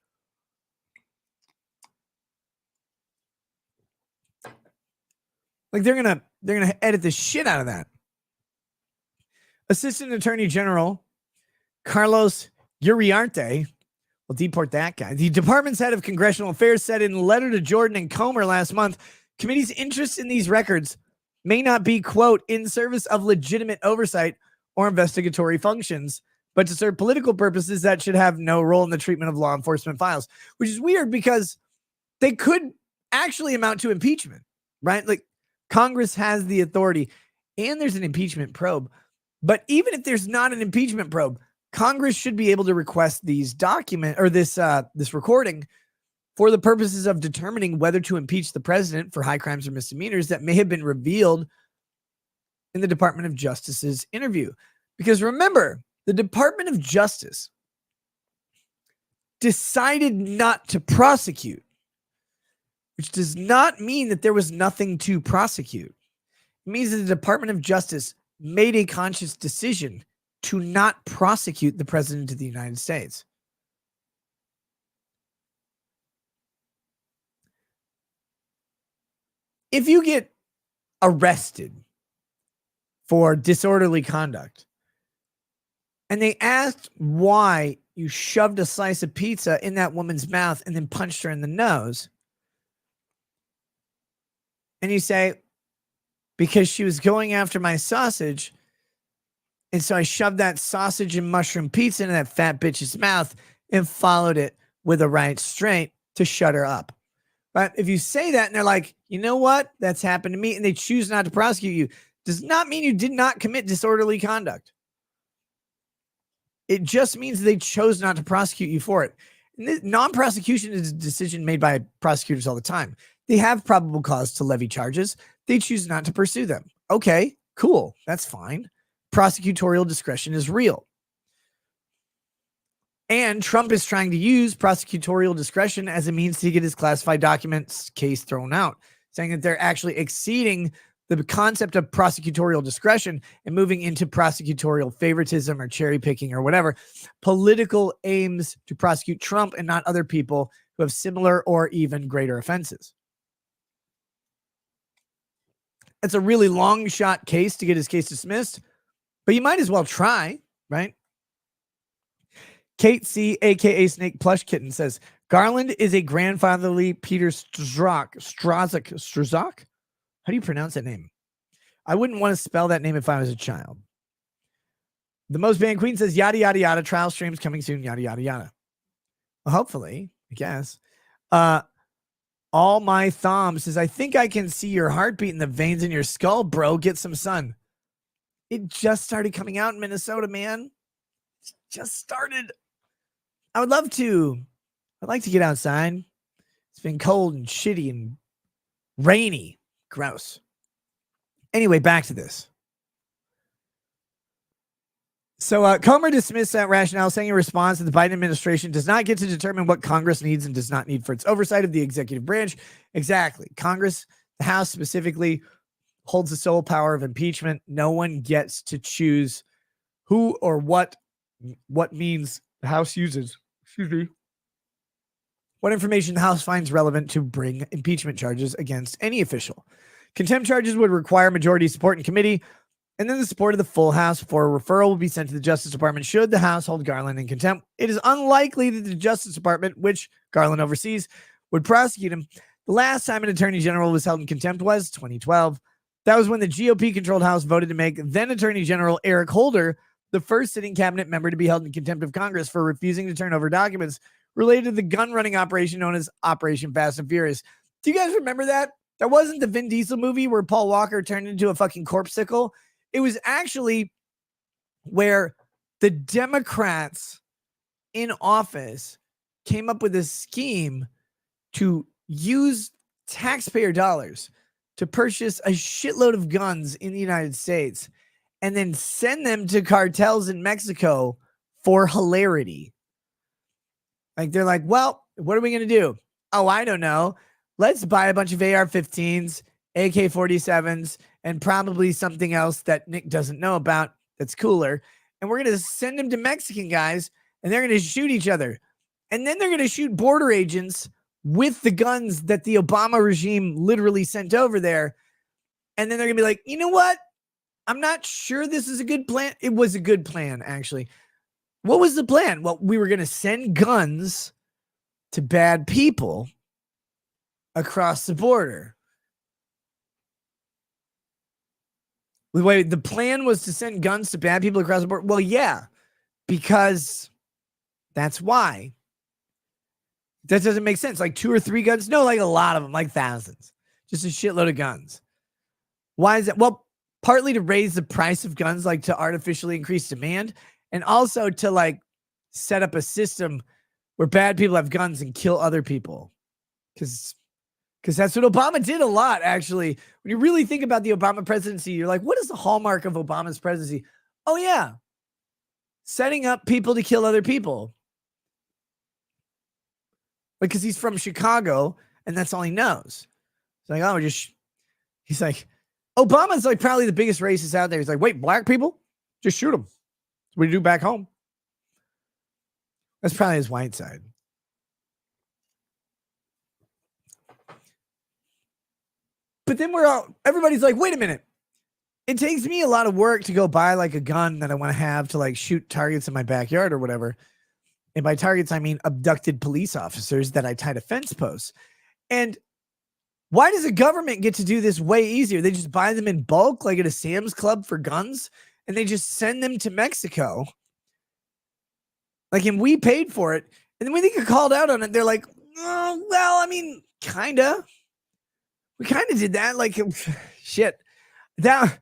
Like, they're gonna edit the shit out of that. Assistant Attorney General Carlos Uriarte will deport that guy. The department's head of congressional affairs said in a letter to Jordan and Comer last month, committee's interest in these records may not be, quote, in service of legitimate oversight or investigatory functions, but to serve political purposes that should have no role in the treatment of law enforcement files, which is weird because they could actually amount to impeachment, right? Like, Congress has the authority and there's an impeachment probe. But even if there's not an impeachment probe, Congress should be able to request these documents or this recording for the purposes of determining whether to impeach the president for high crimes or misdemeanors that may have been revealed in the Department of Justice's interview. Because remember, the Department of Justice decided not to prosecute, which does not mean that there was nothing to prosecute. It means that the Department of Justice made a conscious decision to not prosecute the President of the United States. If you get arrested for disorderly conduct and they asked why you shoved a slice of pizza in that woman's mouth and then punched her in the nose, and you say, because she was going after my sausage, and so I shoved that sausage and mushroom pizza into that fat bitch's mouth and followed it with a right straight to shut her up. But if you say that and they're like, you know what, that's happened to me, and they choose not to prosecute you, does not mean you did not commit disorderly conduct. It just means they chose not to prosecute you for it. Non-prosecution is a decision made by prosecutors all the time. They have probable cause to levy charges. They choose not to pursue them. Okay, cool. That's fine. Prosecutorial discretion is real. And Trump is trying to use prosecutorial discretion as a means to get his classified documents case thrown out, saying that they're actually exceeding the concept of prosecutorial discretion and moving into prosecutorial favoritism or cherry picking or whatever, political aims to prosecute Trump and not other people who have similar or even greater offenses. It's a really long shot case to get his case dismissed, but you might as well try, right? Kate C., a.k.a. Snake Plush Kitten, says, Garland is a grandfatherly Peter Strzok. How do you pronounce that name? I wouldn't want to spell that name if I was a child. The Most Banned Queen says, yada, yada, yada, trial streams coming soon, yada, yada, yada. Well, hopefully, I guess. All My Thumb says, I think I can see your heartbeat in the veins in your skull, bro. Get some sun. It just started coming out in Minnesota, man. It just started. I would love to. I'd like to get outside. It's been cold and shitty and rainy. Gross. Anyway, back to this. So Comer dismissed that rationale, saying in response that the Biden administration does not get to determine what Congress needs and does not need for its oversight of the executive branch. Exactly. Congress, the House specifically, holds the sole power of impeachment. No one gets to choose who or what means the House uses. Excuse me. What information the House finds relevant to bring impeachment charges against any official. Contempt charges would require majority support in committee, and then the support of the full House before a referral will be sent to the Justice Department should the House hold Garland in contempt. It is unlikely that the Justice Department, which Garland oversees, would prosecute him. The last time an attorney general was held in contempt was 2012. That was when the GOP-controlled House voted to make then Attorney General Eric Holder the first sitting cabinet member to be held in contempt of Congress for refusing to turn over documents related to the gun-running operation known as Operation Fast and Furious. Do you guys remember that? That wasn't the Vin Diesel movie where Paul Walker turned into a fucking corpsicle. It was actually where the Democrats in office came up with a scheme to use taxpayer dollars to purchase a shitload of guns in the United States and then send them to cartels in Mexico for hilarity. Like, they're like, well, what are we going to do? Oh, I don't know. Let's buy a bunch of AR-15s, AK-47s, and probably something else that Nick doesn't know about that's cooler. And we're going to send them to Mexican guys, and they're going to shoot each other. And then they're going to shoot border agents with the guns that the Obama regime literally sent over there. And then they're going to be like, you know what? I'm not sure this is a good plan. It was a good plan, actually. What was the plan? Well, we were going to send guns to bad people across the border. Wait, the plan was to send guns to bad people across the border? Well, yeah, because that's why. That doesn't make sense. Like 2 or 3 guns? No, like a lot of them, like thousands. Just a shitload of guns. Why is that? Well, partly to raise the price of guns, like to artificially increase demand, and also to like set up a system where bad people have guns and kill other people. Because Because that's what Obama did a lot, actually. When you really think about the Obama presidency, you're like, what is the hallmark of Obama's presidency? Oh, yeah. Setting up people to kill other people. Because he's from Chicago, and that's all he knows. It's like, oh, he's like, Obama's like probably the biggest racist out there. He's like, wait, black people? Just shoot them. That's what we do back home. That's probably his white side. But then everybody's like, wait a minute. It takes me a lot of work to go buy like a gun that I want to have to like shoot targets in my backyard or whatever. And by targets, I mean abducted police officers that I tie to fence posts. And why does the government get to do this way easier? They just buy them in bulk, like at a Sam's Club for guns, and they just send them to Mexico. Like, and we paid for it. And then when they get called out on it, they're like, oh, well, I mean, kind of. We kind of did that. Like, shit. That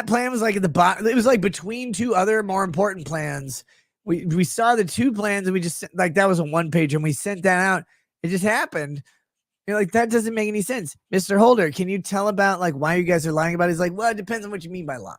plan was like at the bottom. It was like between two other more important plans. We saw the two plans and we just like, that was a one page and we sent that out. It just happened. You're like, that doesn't make any sense. Mr. Holder, can you tell about like why you guys are lying about it? He's like, well, it depends on what you mean by lie.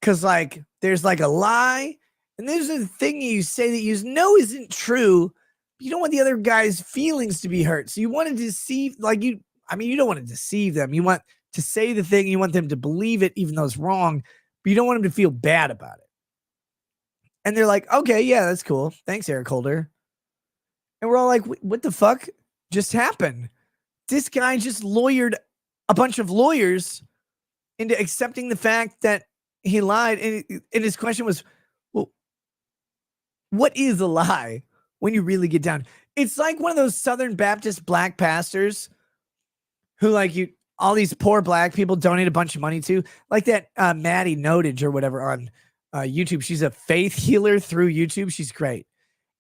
Cause like, there's like a lie and there's a thing you say that you know isn't true. But you don't want the other guy's feelings to be hurt. So you want to deceive, you don't want to deceive them. You want to say the thing. You want them to believe it, even though it's wrong, but you don't want them to feel bad about it. And they're like, okay, yeah, that's cool. Thanks, Eric Holder. And we're all like, what the fuck just happened? This guy just lawyered a bunch of lawyers into accepting the fact that he lied. And his question was, well, what is a lie when you really get down? It's like one of those Southern Baptist black pastors who like all these poor black people donate a bunch of money to, like that Maddie Notage or whatever on YouTube. She's a faith healer through YouTube. She's great.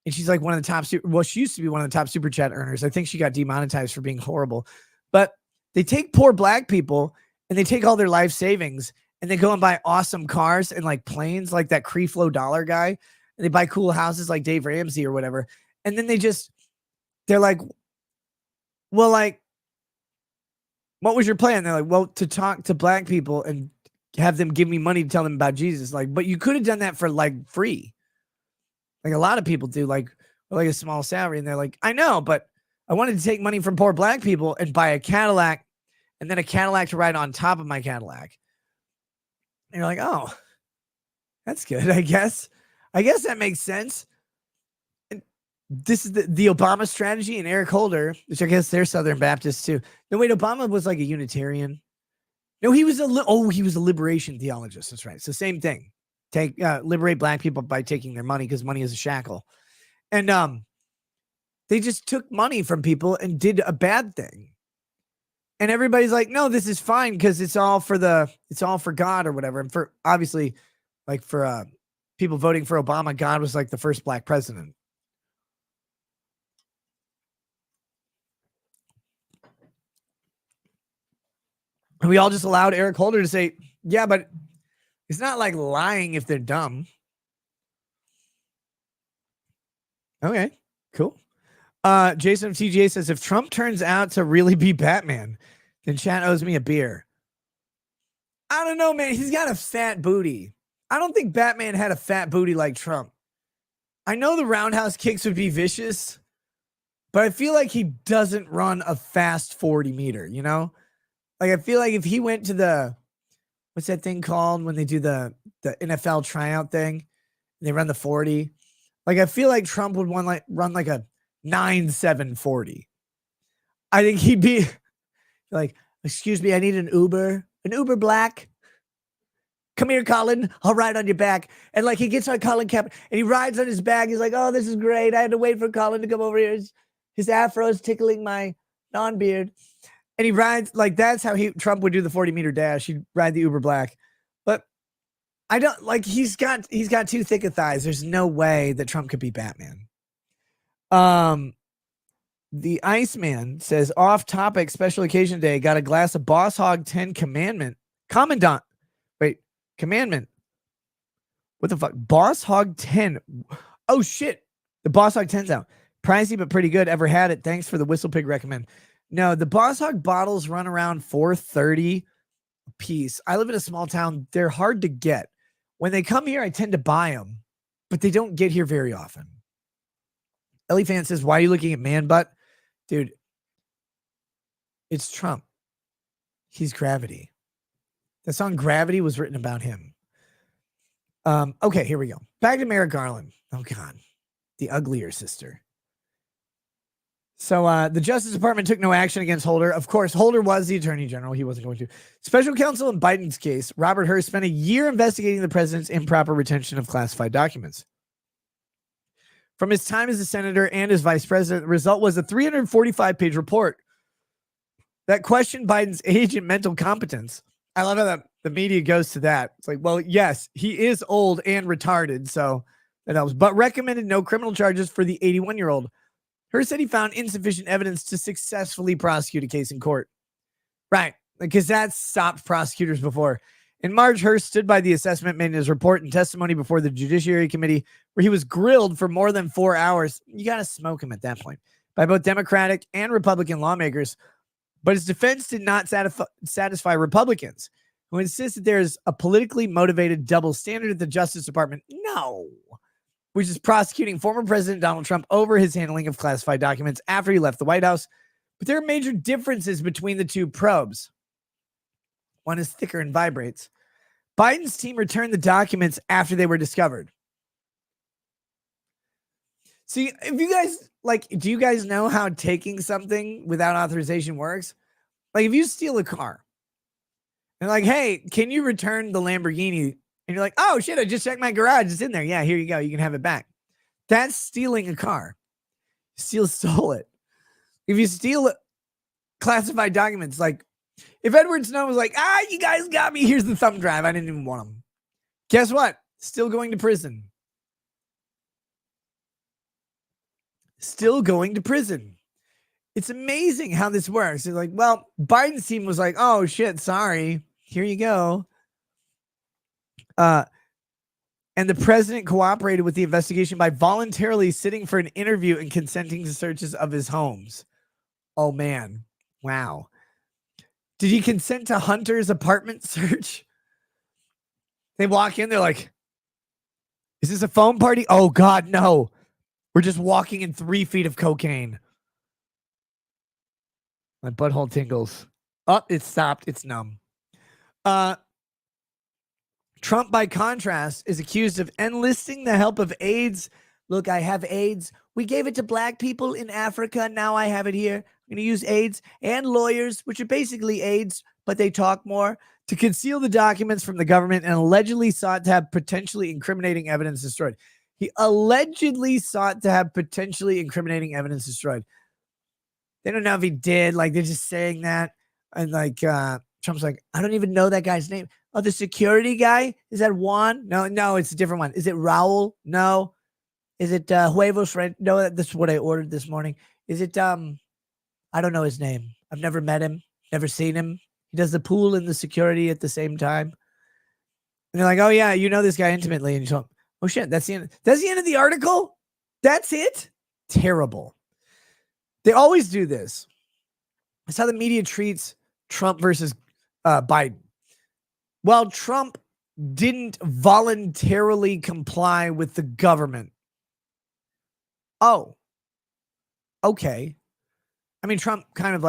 And she's like one of the top, she used to be one of the top super chat earners. I think she got demonetized for being horrible. But they take poor black people and they take all their life savings and they go and buy awesome cars and like planes like that Creflo Dollar guy. And they buy cool houses like Dave Ramsey or whatever. And then they're like, well, like, what was your plan? They're like, well, to talk to black people and have them give me money to tell them about Jesus. Like, but you could have done that for like free. Like a lot of people do, like a small salary. And they're like, I know, but I wanted to take money from poor black people and buy a Cadillac and then a Cadillac to ride on top of my Cadillac. And you're like, oh, that's good. I guess that makes sense. And this is the Obama strategy and Eric Holder, which I guess they're Southern Baptists too. No, wait, Obama was like a Unitarian. No, he was a liberation theologist. That's right. So same thing. Liberate black people by taking their money because money is a shackle. And they just took money from people and did a bad thing. And everybody's like, no, this is fine because it's all for God or whatever. And for obviously, like for people voting for Obama, God was like the first black president. And we all just allowed Eric Holder to say, yeah, but it's not like lying if they're dumb. Okay, cool. Jason of TGA says, if Trump turns out to really be Batman, then chat owes me a beer. I don't know, man. He's got a fat booty. I don't think Batman had a fat booty like Trump. I know the roundhouse kicks would be vicious, but I feel like he doesn't run a fast 40 meter, you know? Like, I feel like if he went to what's that thing called when they do the NFL tryout thing and they run the 40? Like, I feel like Trump would run like a 9.7 40. I think he'd be like, excuse me, I need an Uber Black. Come here, Colin. I'll ride on your back. And like he gets on Colin Kaepernick and he rides on his back. He's like, oh, this is great. I had to wait for Colin to come over here. His afro is tickling my non-beard. And he rides like that's how Trump would do the 40 meter dash. He'd ride the Uber Black. But I don't like he's got too thick of thighs. There's no way that Trump could be Batman. The Iceman says, off topic, special occasion day, got a glass of Boss Hog 10 Commandment. What the fuck? Boss Hog 10. Oh shit. The Boss Hog 10's out. Pricey, but pretty good. Ever had it? Thanks for the Whistle Pig recommend. No, the Boss Hog bottles run around $4.30 a piece. I live in a small town. They're hard to get. When they come here, I tend to buy them, but they don't get here very often. Ellie Fan says, why are you looking at man butt? Dude, it's Trump. He's Gravity. The song Gravity was written about him. Okay, here we go. Back to Merrick Garland. Oh, God. The uglier sister. So the Justice Department took no action against Holder. Of course, Holder was the Attorney General. He wasn't going to. Special counsel in Biden's case, Robert Hur, spent a year investigating the president's improper retention of classified documents. From his time as a senator and as vice president, the result was a 345-page report that questioned Biden's age and mental competence. I love how the media goes to that. It's like, well, yes, he is old and retarded, so that helps. But recommended no criminal charges for the 81-year-old. Hur said he found insufficient evidence to successfully prosecute a case in court. Right, because that's stopped prosecutors before. In March, Hur stood by the assessment made in his report and testimony before the Judiciary Committee, where he was grilled for more than 4 hours. You got to smoke him at that point, by both Democratic and Republican lawmakers. But his defense did not satisfy Republicans, who insist that there is a politically motivated double standard at the Justice Department. No. Which is prosecuting former President Donald Trump over his handling of classified documents after he left the White House. But there are major differences between the two probes. One is thicker and vibrates. Biden's team returned the documents after they were discovered. See, if you guys, do you guys know how taking something without authorization works? Like, if you steal a car and hey, can you return the Lamborghini? And you're like, oh shit, I just checked my garage. It's in there. Yeah, here you go. You can have it back. That's stealing a car. Stole it. If you steal classified documents, if Edward Snowden was like, you guys got me. Here's the thumb drive. I didn't even want them. Guess what? Still going to prison. Still going to prison. It's amazing how this works. It's like, well, Biden's team was like, oh shit, sorry. Here you go. And the president cooperated with the investigation by voluntarily sitting for an interview and consenting to searches of his homes. Oh man. Wow. Did he consent to Hunter's apartment search? They walk in, they're like, is this a phone party? Oh God, no. We're just walking in 3 feet of cocaine. My butthole tingles. Oh, it stopped. It's numb. Trump, by contrast, is accused of enlisting the help of AIDS. Look, I have AIDS. We gave it to black people in Africa. Now I have it here. I'm going to use AIDS and lawyers, which are basically AIDS, but they talk more, to conceal the documents from the government, and allegedly sought to have potentially incriminating evidence destroyed. He allegedly sought to have potentially incriminating evidence destroyed. They don't know if he did. They're just saying that. And Trump's like, I don't even know that guy's name. Oh, the security guy? Is that Juan? No, it's a different one. Is it Raul? No. Is it Huevos Red? No, that's what I ordered this morning. Is it, I don't know his name. I've never met him, never seen him. He does the pool and the security at the same time. And they're like, oh yeah, you know this guy intimately. And you tell him, oh shit, that's the end. That's the end of the article? That's it? Terrible. They always do this. That's how the media treats Trump versus Biden. Well, Trump didn't voluntarily comply with the government. Oh, okay. I mean, Trump kind of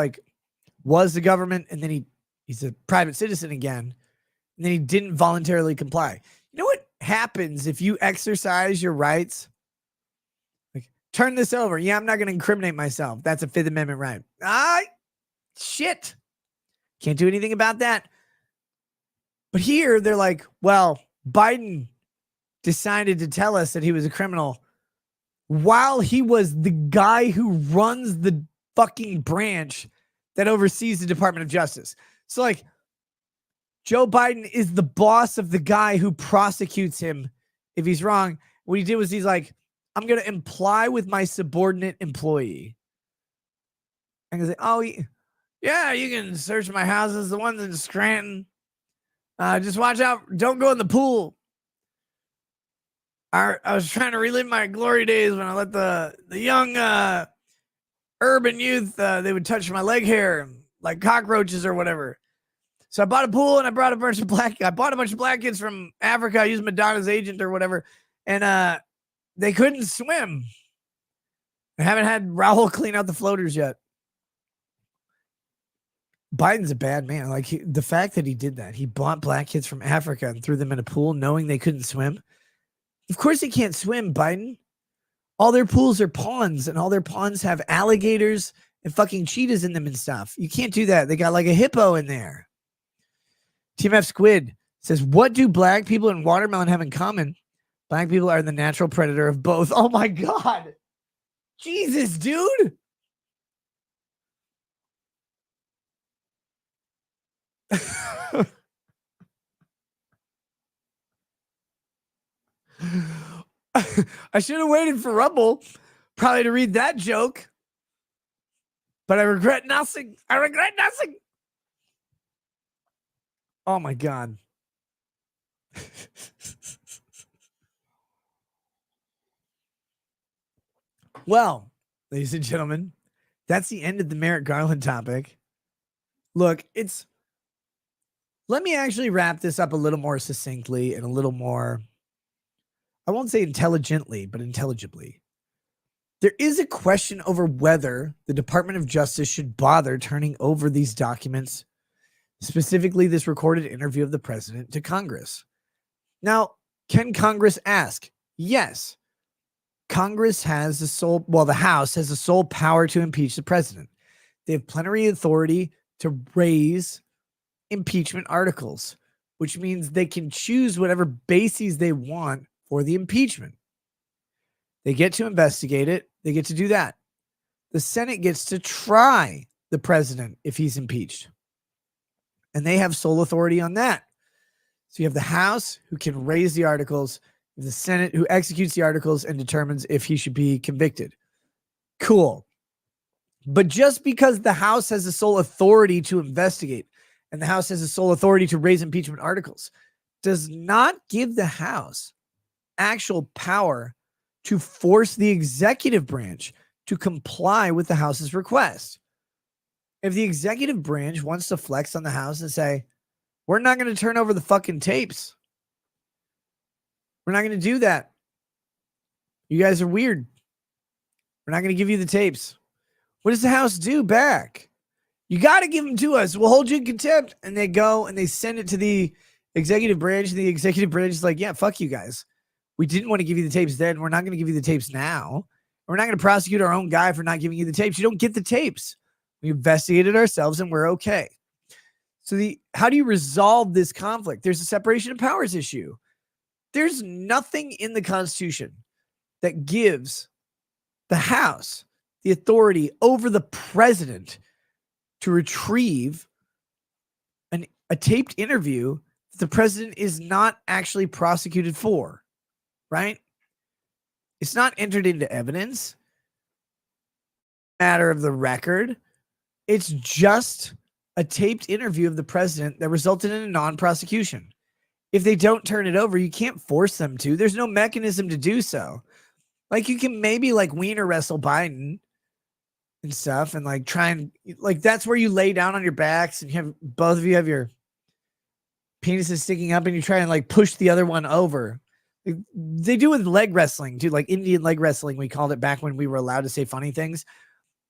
was the government, and then he's a private citizen again, and then he didn't voluntarily comply. You know what happens if you exercise your rights? Turn this over. Yeah, I'm not going to incriminate myself. That's a Fifth Amendment right. Shit. Can't do anything about that. But here they're like, well, Biden decided to tell us that he was a criminal while he was the guy who runs the fucking branch that oversees the Department of Justice. So Joe Biden is the boss of the guy who prosecutes him if he's wrong. What he did was he's like, I'm going to imply with my subordinate employee. And he's like, oh, yeah, you can search my houses, the ones in Scranton. Just watch out. Don't go in the pool. I was trying to relive my glory days when I let the young urban youth, they would touch my leg hair like cockroaches or whatever. So I bought a pool and I brought a bunch of black kids from Africa. I used Madonna's agent or whatever. And they couldn't swim. I haven't had Raul clean out the floaters yet. Biden's a bad man. Like the fact that he did that, he bought black kids from Africa and threw them in a pool knowing they couldn't swim. Of course they can't swim, Biden. All their pools are ponds and all their ponds have alligators and fucking cheetahs in them and stuff. You can't do that. They got like a hippo in there. Team F Squid says, what do black people and watermelon have in common? Black people are the natural predator of both. Oh my God. Jesus, dude. I should have waited for Rumble probably to read that joke, but I regret nothing. I regret nothing. Oh my God. Well, ladies and gentlemen, that's the end of the Merrick Garland topic. Look, let me actually wrap this up a little more succinctly and a little more, I won't say intelligently, but intelligibly. There is a question over whether the Department of Justice should bother turning over these documents, specifically this recorded interview of the president, to Congress. Now, can Congress ask? Yes. Congress has the House has the sole power to impeach the president. They have plenary authority to raise impeachment articles, which means they can choose whatever bases they want for the impeachment. They get to investigate it. They get to do that. The Senate gets to try the president if he's impeached. And they have sole authority on that. So you have the House who can raise the articles, the Senate who executes the articles and determines if he should be convicted. Cool. But just because the House has the sole authority to investigate and the House has the sole authority to raise impeachment articles does not give the House actual power to force the executive branch to comply with the House's request. If the executive branch wants to flex on the House and say, we're not going to turn over the fucking tapes. We're not going to do that. You guys are weird. We're not going to give you the tapes. What does the House do back? You got to give them to us. We'll hold you in contempt. And they go and they send it to the executive branch. And the executive branch is like, yeah, fuck you guys. We didn't want to give you the tapes then. We're not going to give you the tapes now. We're not going to prosecute our own guy for not giving you the tapes. You don't get the tapes. We investigated ourselves and we're okay. So how do you resolve this conflict? There's a separation of powers issue. There's nothing in the Constitution that gives the House the authority over the president to retrieve a taped interview that the president is not actually prosecuted for, right? It's not entered into evidence, matter of the record. It's just a taped interview of the president that resulted in a non-prosecution. If they don't turn it over, you can't force them to. There's no mechanism to do so. Like you can maybe like wiener wrestle Biden and stuff and like try and like that's where you lay down on your backs and you have both of you have your penises sticking up and you try and like push the other one over. They do with leg wrestling too, like Indian leg wrestling. We called it back when we were allowed to say funny things.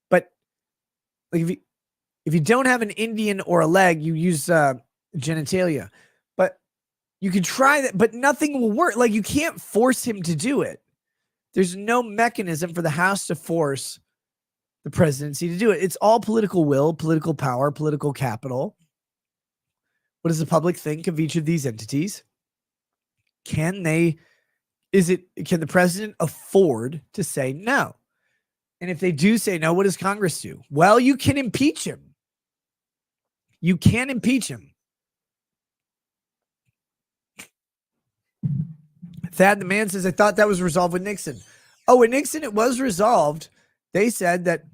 But like if you don't have an Indian or a leg, you use genitalia. But you can try that, but nothing will work. Like you can't force him to do it. There's no mechanism for the House to force the presidency to do it. It's all political will, political power, political capital. What does the public think of each of these entities? Can the president afford to say no? And if they do say no, what does Congress do? Well, you can impeach him. You can impeach him. Thad the Man says, I thought that was resolved with Nixon. Oh, with Nixon, it was resolved. They said that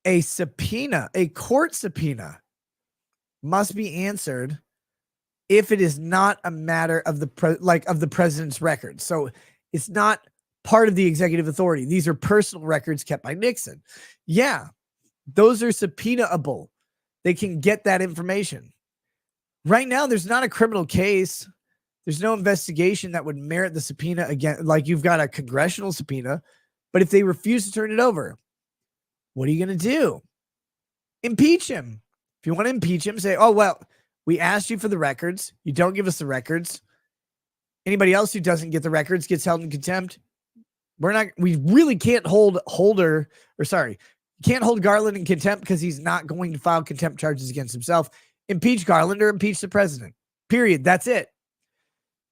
a subpoena, a court subpoena, must be answered if it is not a matter of the president's record. So it's not part of the executive authority. These are personal records kept by Nixon. Yeah, those are subpoenaable. They can get that information. Right now, there's not a criminal case. There's no investigation that would merit the subpoena again. Like you've got a congressional subpoena, but if they refuse to turn it over, what are you going to do? Impeach him. If you want to impeach him, say, oh, well, we asked you for the records. You don't give us the records. Anybody else who doesn't get the records gets held in contempt. We really can't hold Garland in contempt because he's not going to file contempt charges against himself. Impeach Garland or impeach the president. Period. That's it.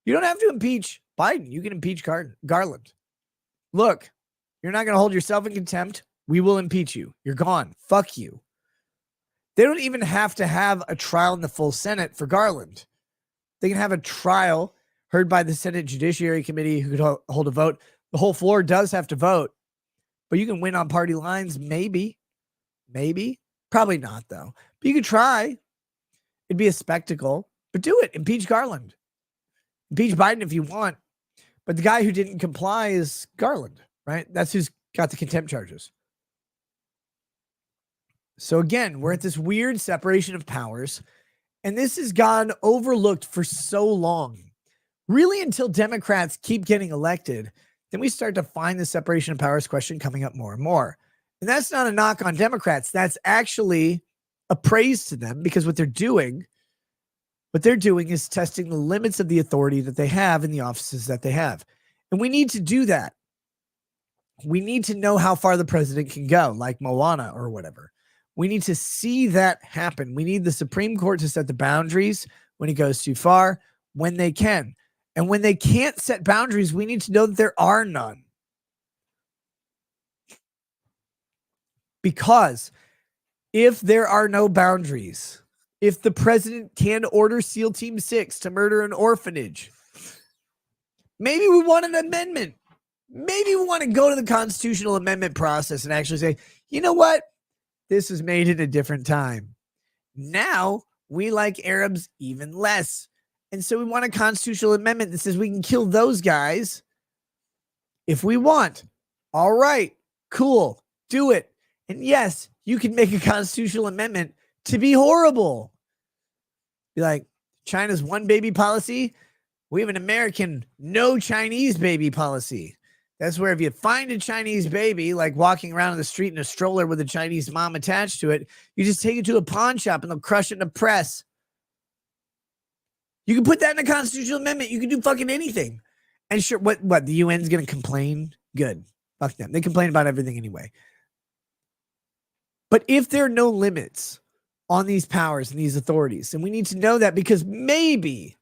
You don't have to impeach Biden. You can impeach Garland. Look, you're not going to hold yourself in contempt. We will impeach you. You're gone. Fuck you. They don't even have to have a trial in the full Senate for Garland. They can have a trial heard by the Senate Judiciary Committee who could hold a vote. The whole floor does have to vote, but you can win on party lines. Maybe, probably not though, but you could try. It'd be a spectacle, but do it. Impeach Garland. Impeach Biden if you want, but the guy who didn't comply is Garland, right? That's who's got the contempt charges. So again, we're at this weird separation of powers, and this has gone overlooked for so long. Really, until Democrats keep getting elected, then we start to find the separation of powers question coming up more and more. And that's not a knock on Democrats. That's actually a praise to them, because what they're doing is testing the limits of the authority that they have in the offices that they have. And we need to do that. We need to know how far the president can go, like Moana or whatever. We need to see that happen. We need the Supreme Court to set the boundaries when it goes too far, when they can. And when they can't set boundaries, we need to know that there are none. Because if there are no boundaries, if the president can order SEAL Team 6 to murder an orphanage, maybe we want an amendment. Maybe we want to go to the constitutional amendment process and actually say, you know what? This was made in a different time. Now we like Arabs even less. And so we want a constitutional amendment that says we can kill those guys if we want. All right, cool, do it. And yes, you can make a constitutional amendment to be horrible. Be like, China's one baby policy. We have an American no Chinese baby policy. That's where if you find a Chinese baby, like walking around in the street in a stroller with a Chinese mom attached to it, you just take it to a pawn shop and they'll crush it in a press. You can put that in a constitutional amendment. You can do fucking anything. And sure, what the UN's going to complain? Good. Fuck them. They complain about everything anyway. But if there are no limits on these powers and these authorities, and we need to know that, because maybe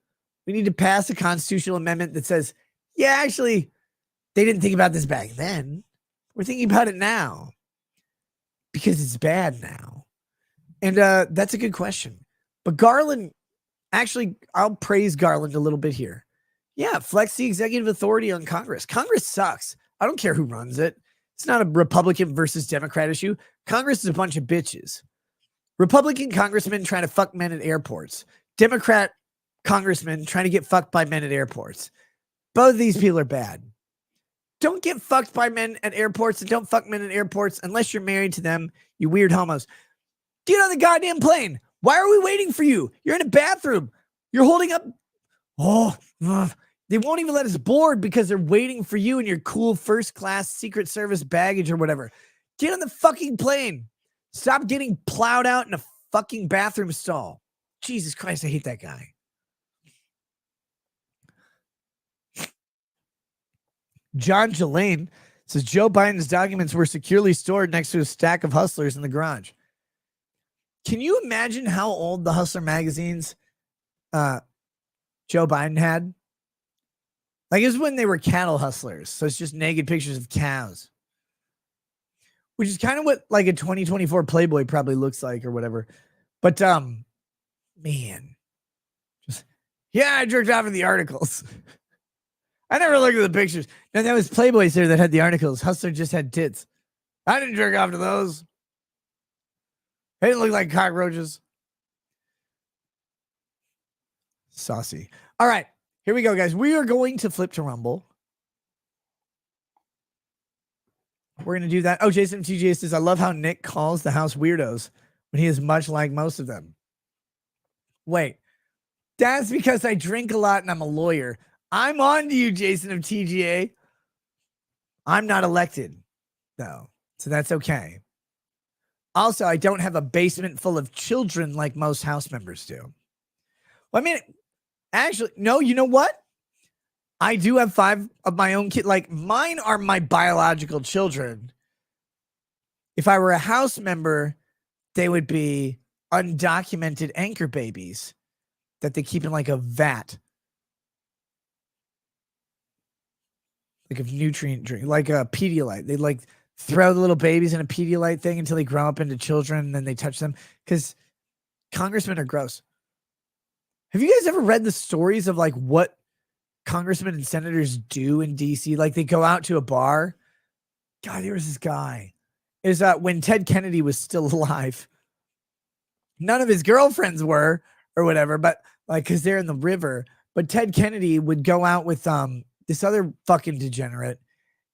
we need to pass a constitutional amendment that says, yeah, actually, they didn't think about this back then. We're thinking about it now because it's bad now. And that's a good question. But Garland, actually, I'll praise Garland a little bit here. Yeah, flex the executive authority on Congress. Congress sucks. I don't care who runs it. It's not a Republican versus Democrat issue. Congress is a bunch of bitches. Republican congressmen trying to fuck men at airports. Democrat congressmen trying to get fucked by men at airports. Both of these people are bad. Don't get fucked by men at airports, and don't fuck men at airports unless you're married to them, you weird homos. Get on the goddamn plane. Why are we waiting for you? You're in a bathroom. You're holding up. They won't even let us board because they're waiting for you and your cool first class Secret Service baggage or whatever. Get on the fucking plane. Stop getting plowed out in a fucking bathroom stall. Jesus Christ, I hate that guy. John Jelaine says Joe Biden's documents were securely stored next to a stack of Hustlers in the garage. Can you imagine how old the Hustler magazines Joe Biden had? Like, it was when they were cattle hustlers. So it's just naked pictures of cows. Which is kind of what like a 2024 Playboy probably looks like or whatever. But man. I jerked off in the articles. I never looked at the pictures. No, that was Playboys there that had the articles. Hustler just had tits. I didn't jerk off to those. They didn't look like cockroaches. Saucy. All right, here we go, guys. We are going to flip to Rumble. We're going to do that. Oh, Jason TJ says, I love how Nick calls the house weirdos when he is much like most of them. Wait, that's because I drink a lot and I'm a lawyer. I'm on to you, Jason of TGA. I'm not elected, though, so that's okay. Also, I don't have a basement full of children like most House members do. Well, I mean, actually, no, you know what? I do have 5 of my own kids. Like, mine are my biological children. If I were a House member, they would be undocumented anchor babies that they keep in like a vat. Like a nutrient drink, like a Pedialyte. They like throw the little babies in a Pedialyte thing until they grow up into children and then they touch them. Because congressmen are gross. Have you guys ever read the stories of like what congressmen and senators do in DC? Like they go out to a bar. God, there was this guy. Is when Ted Kennedy was still alive. None of his girlfriends were or whatever, but like because they're in the river. But Ted Kennedy would go out with this other fucking degenerate.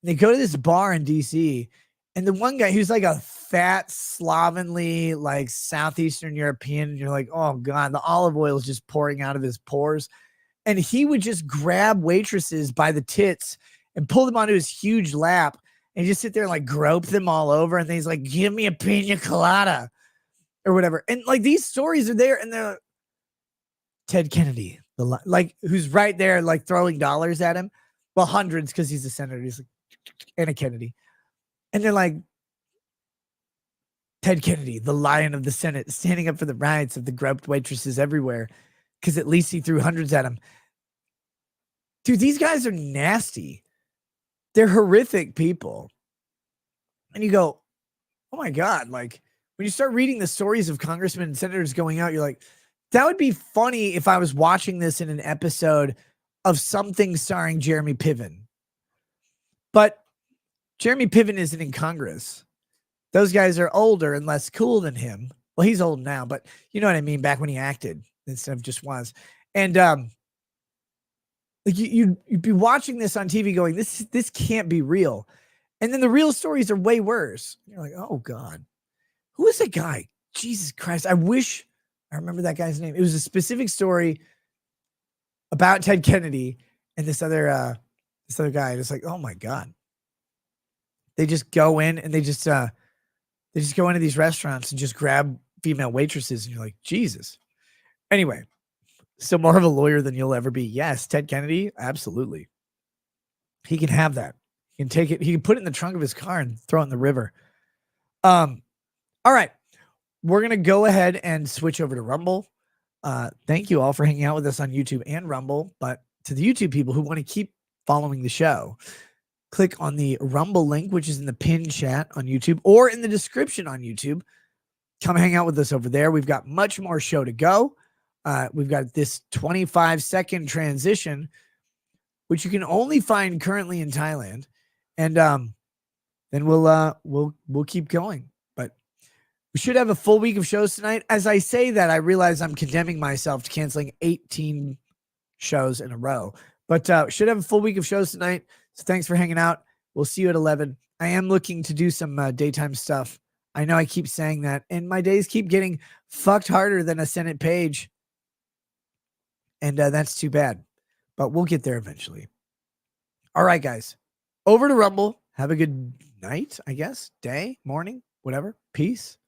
They go to this bar in DC, and the one guy who's like a fat, slovenly, like Southeastern European, and you're like, oh God, the olive oil is just pouring out of his pores. And he would just grab waitresses by the tits and pull them onto his huge lap and just sit there and like grope them all over. And then he's like, give me a pina colada or whatever. And like these stories are there, and they're Ted Kennedy, like who's right there, like throwing dollars at him. Well, hundreds because he's a senator. He's like, and a Kennedy. And they're like, Ted Kennedy, the lion of the Senate, standing up for the rights of the groped waitresses everywhere because at least he threw hundreds at him. Dude, these guys are nasty. They're horrific people. And you go, oh my God. Like when you start reading the stories of congressmen and senators going out, you're like, that would be funny if I was watching this in an episode of something starring Jeremy Piven. But Jeremy Piven isn't in Congress. Those guys are older and less cool than him. Well, he's old now, but you know what I mean? Back when he acted instead of just was. And like you'd be watching this on TV going, this can't be real. And then the real stories are way worse. You're like, oh God, who is that guy? Jesus Christ. I wish I remember that guy's name. It was a specific story about Ted Kennedy and this other guy. And it's like, oh my God. They just go in and they just go into these restaurants and just grab female waitresses. And you're like, Jesus. Anyway, so more of a lawyer than you'll ever be. Yes, Ted Kennedy. Absolutely. He can have that. He can take it. He can put it in the trunk of his car and throw it in the river. All right. We're going to go ahead and switch over to Rumble. Thank you all for hanging out with us on YouTube and Rumble. But to the YouTube people who want to keep following the show, click on the Rumble link, which is in the pinned chat on YouTube or in the description on YouTube. Come hang out with us over there. We've got much more show to go. We've got this 25-second transition, which you can only find currently in Thailand. And then we'll keep going. But we should have a full week of shows tonight. As I say that, I realize I'm condemning myself to canceling 18 shows in a row. But should have a full week of shows tonight. So thanks for hanging out. We'll see you at 11. I am looking to do some daytime stuff. I know I keep saying that, and my days keep getting fucked harder than a Senate page. And that's too bad. But we'll get there eventually. All right, guys. Over to Rumble. Have a good night, I guess. Day, morning, whatever. Peace.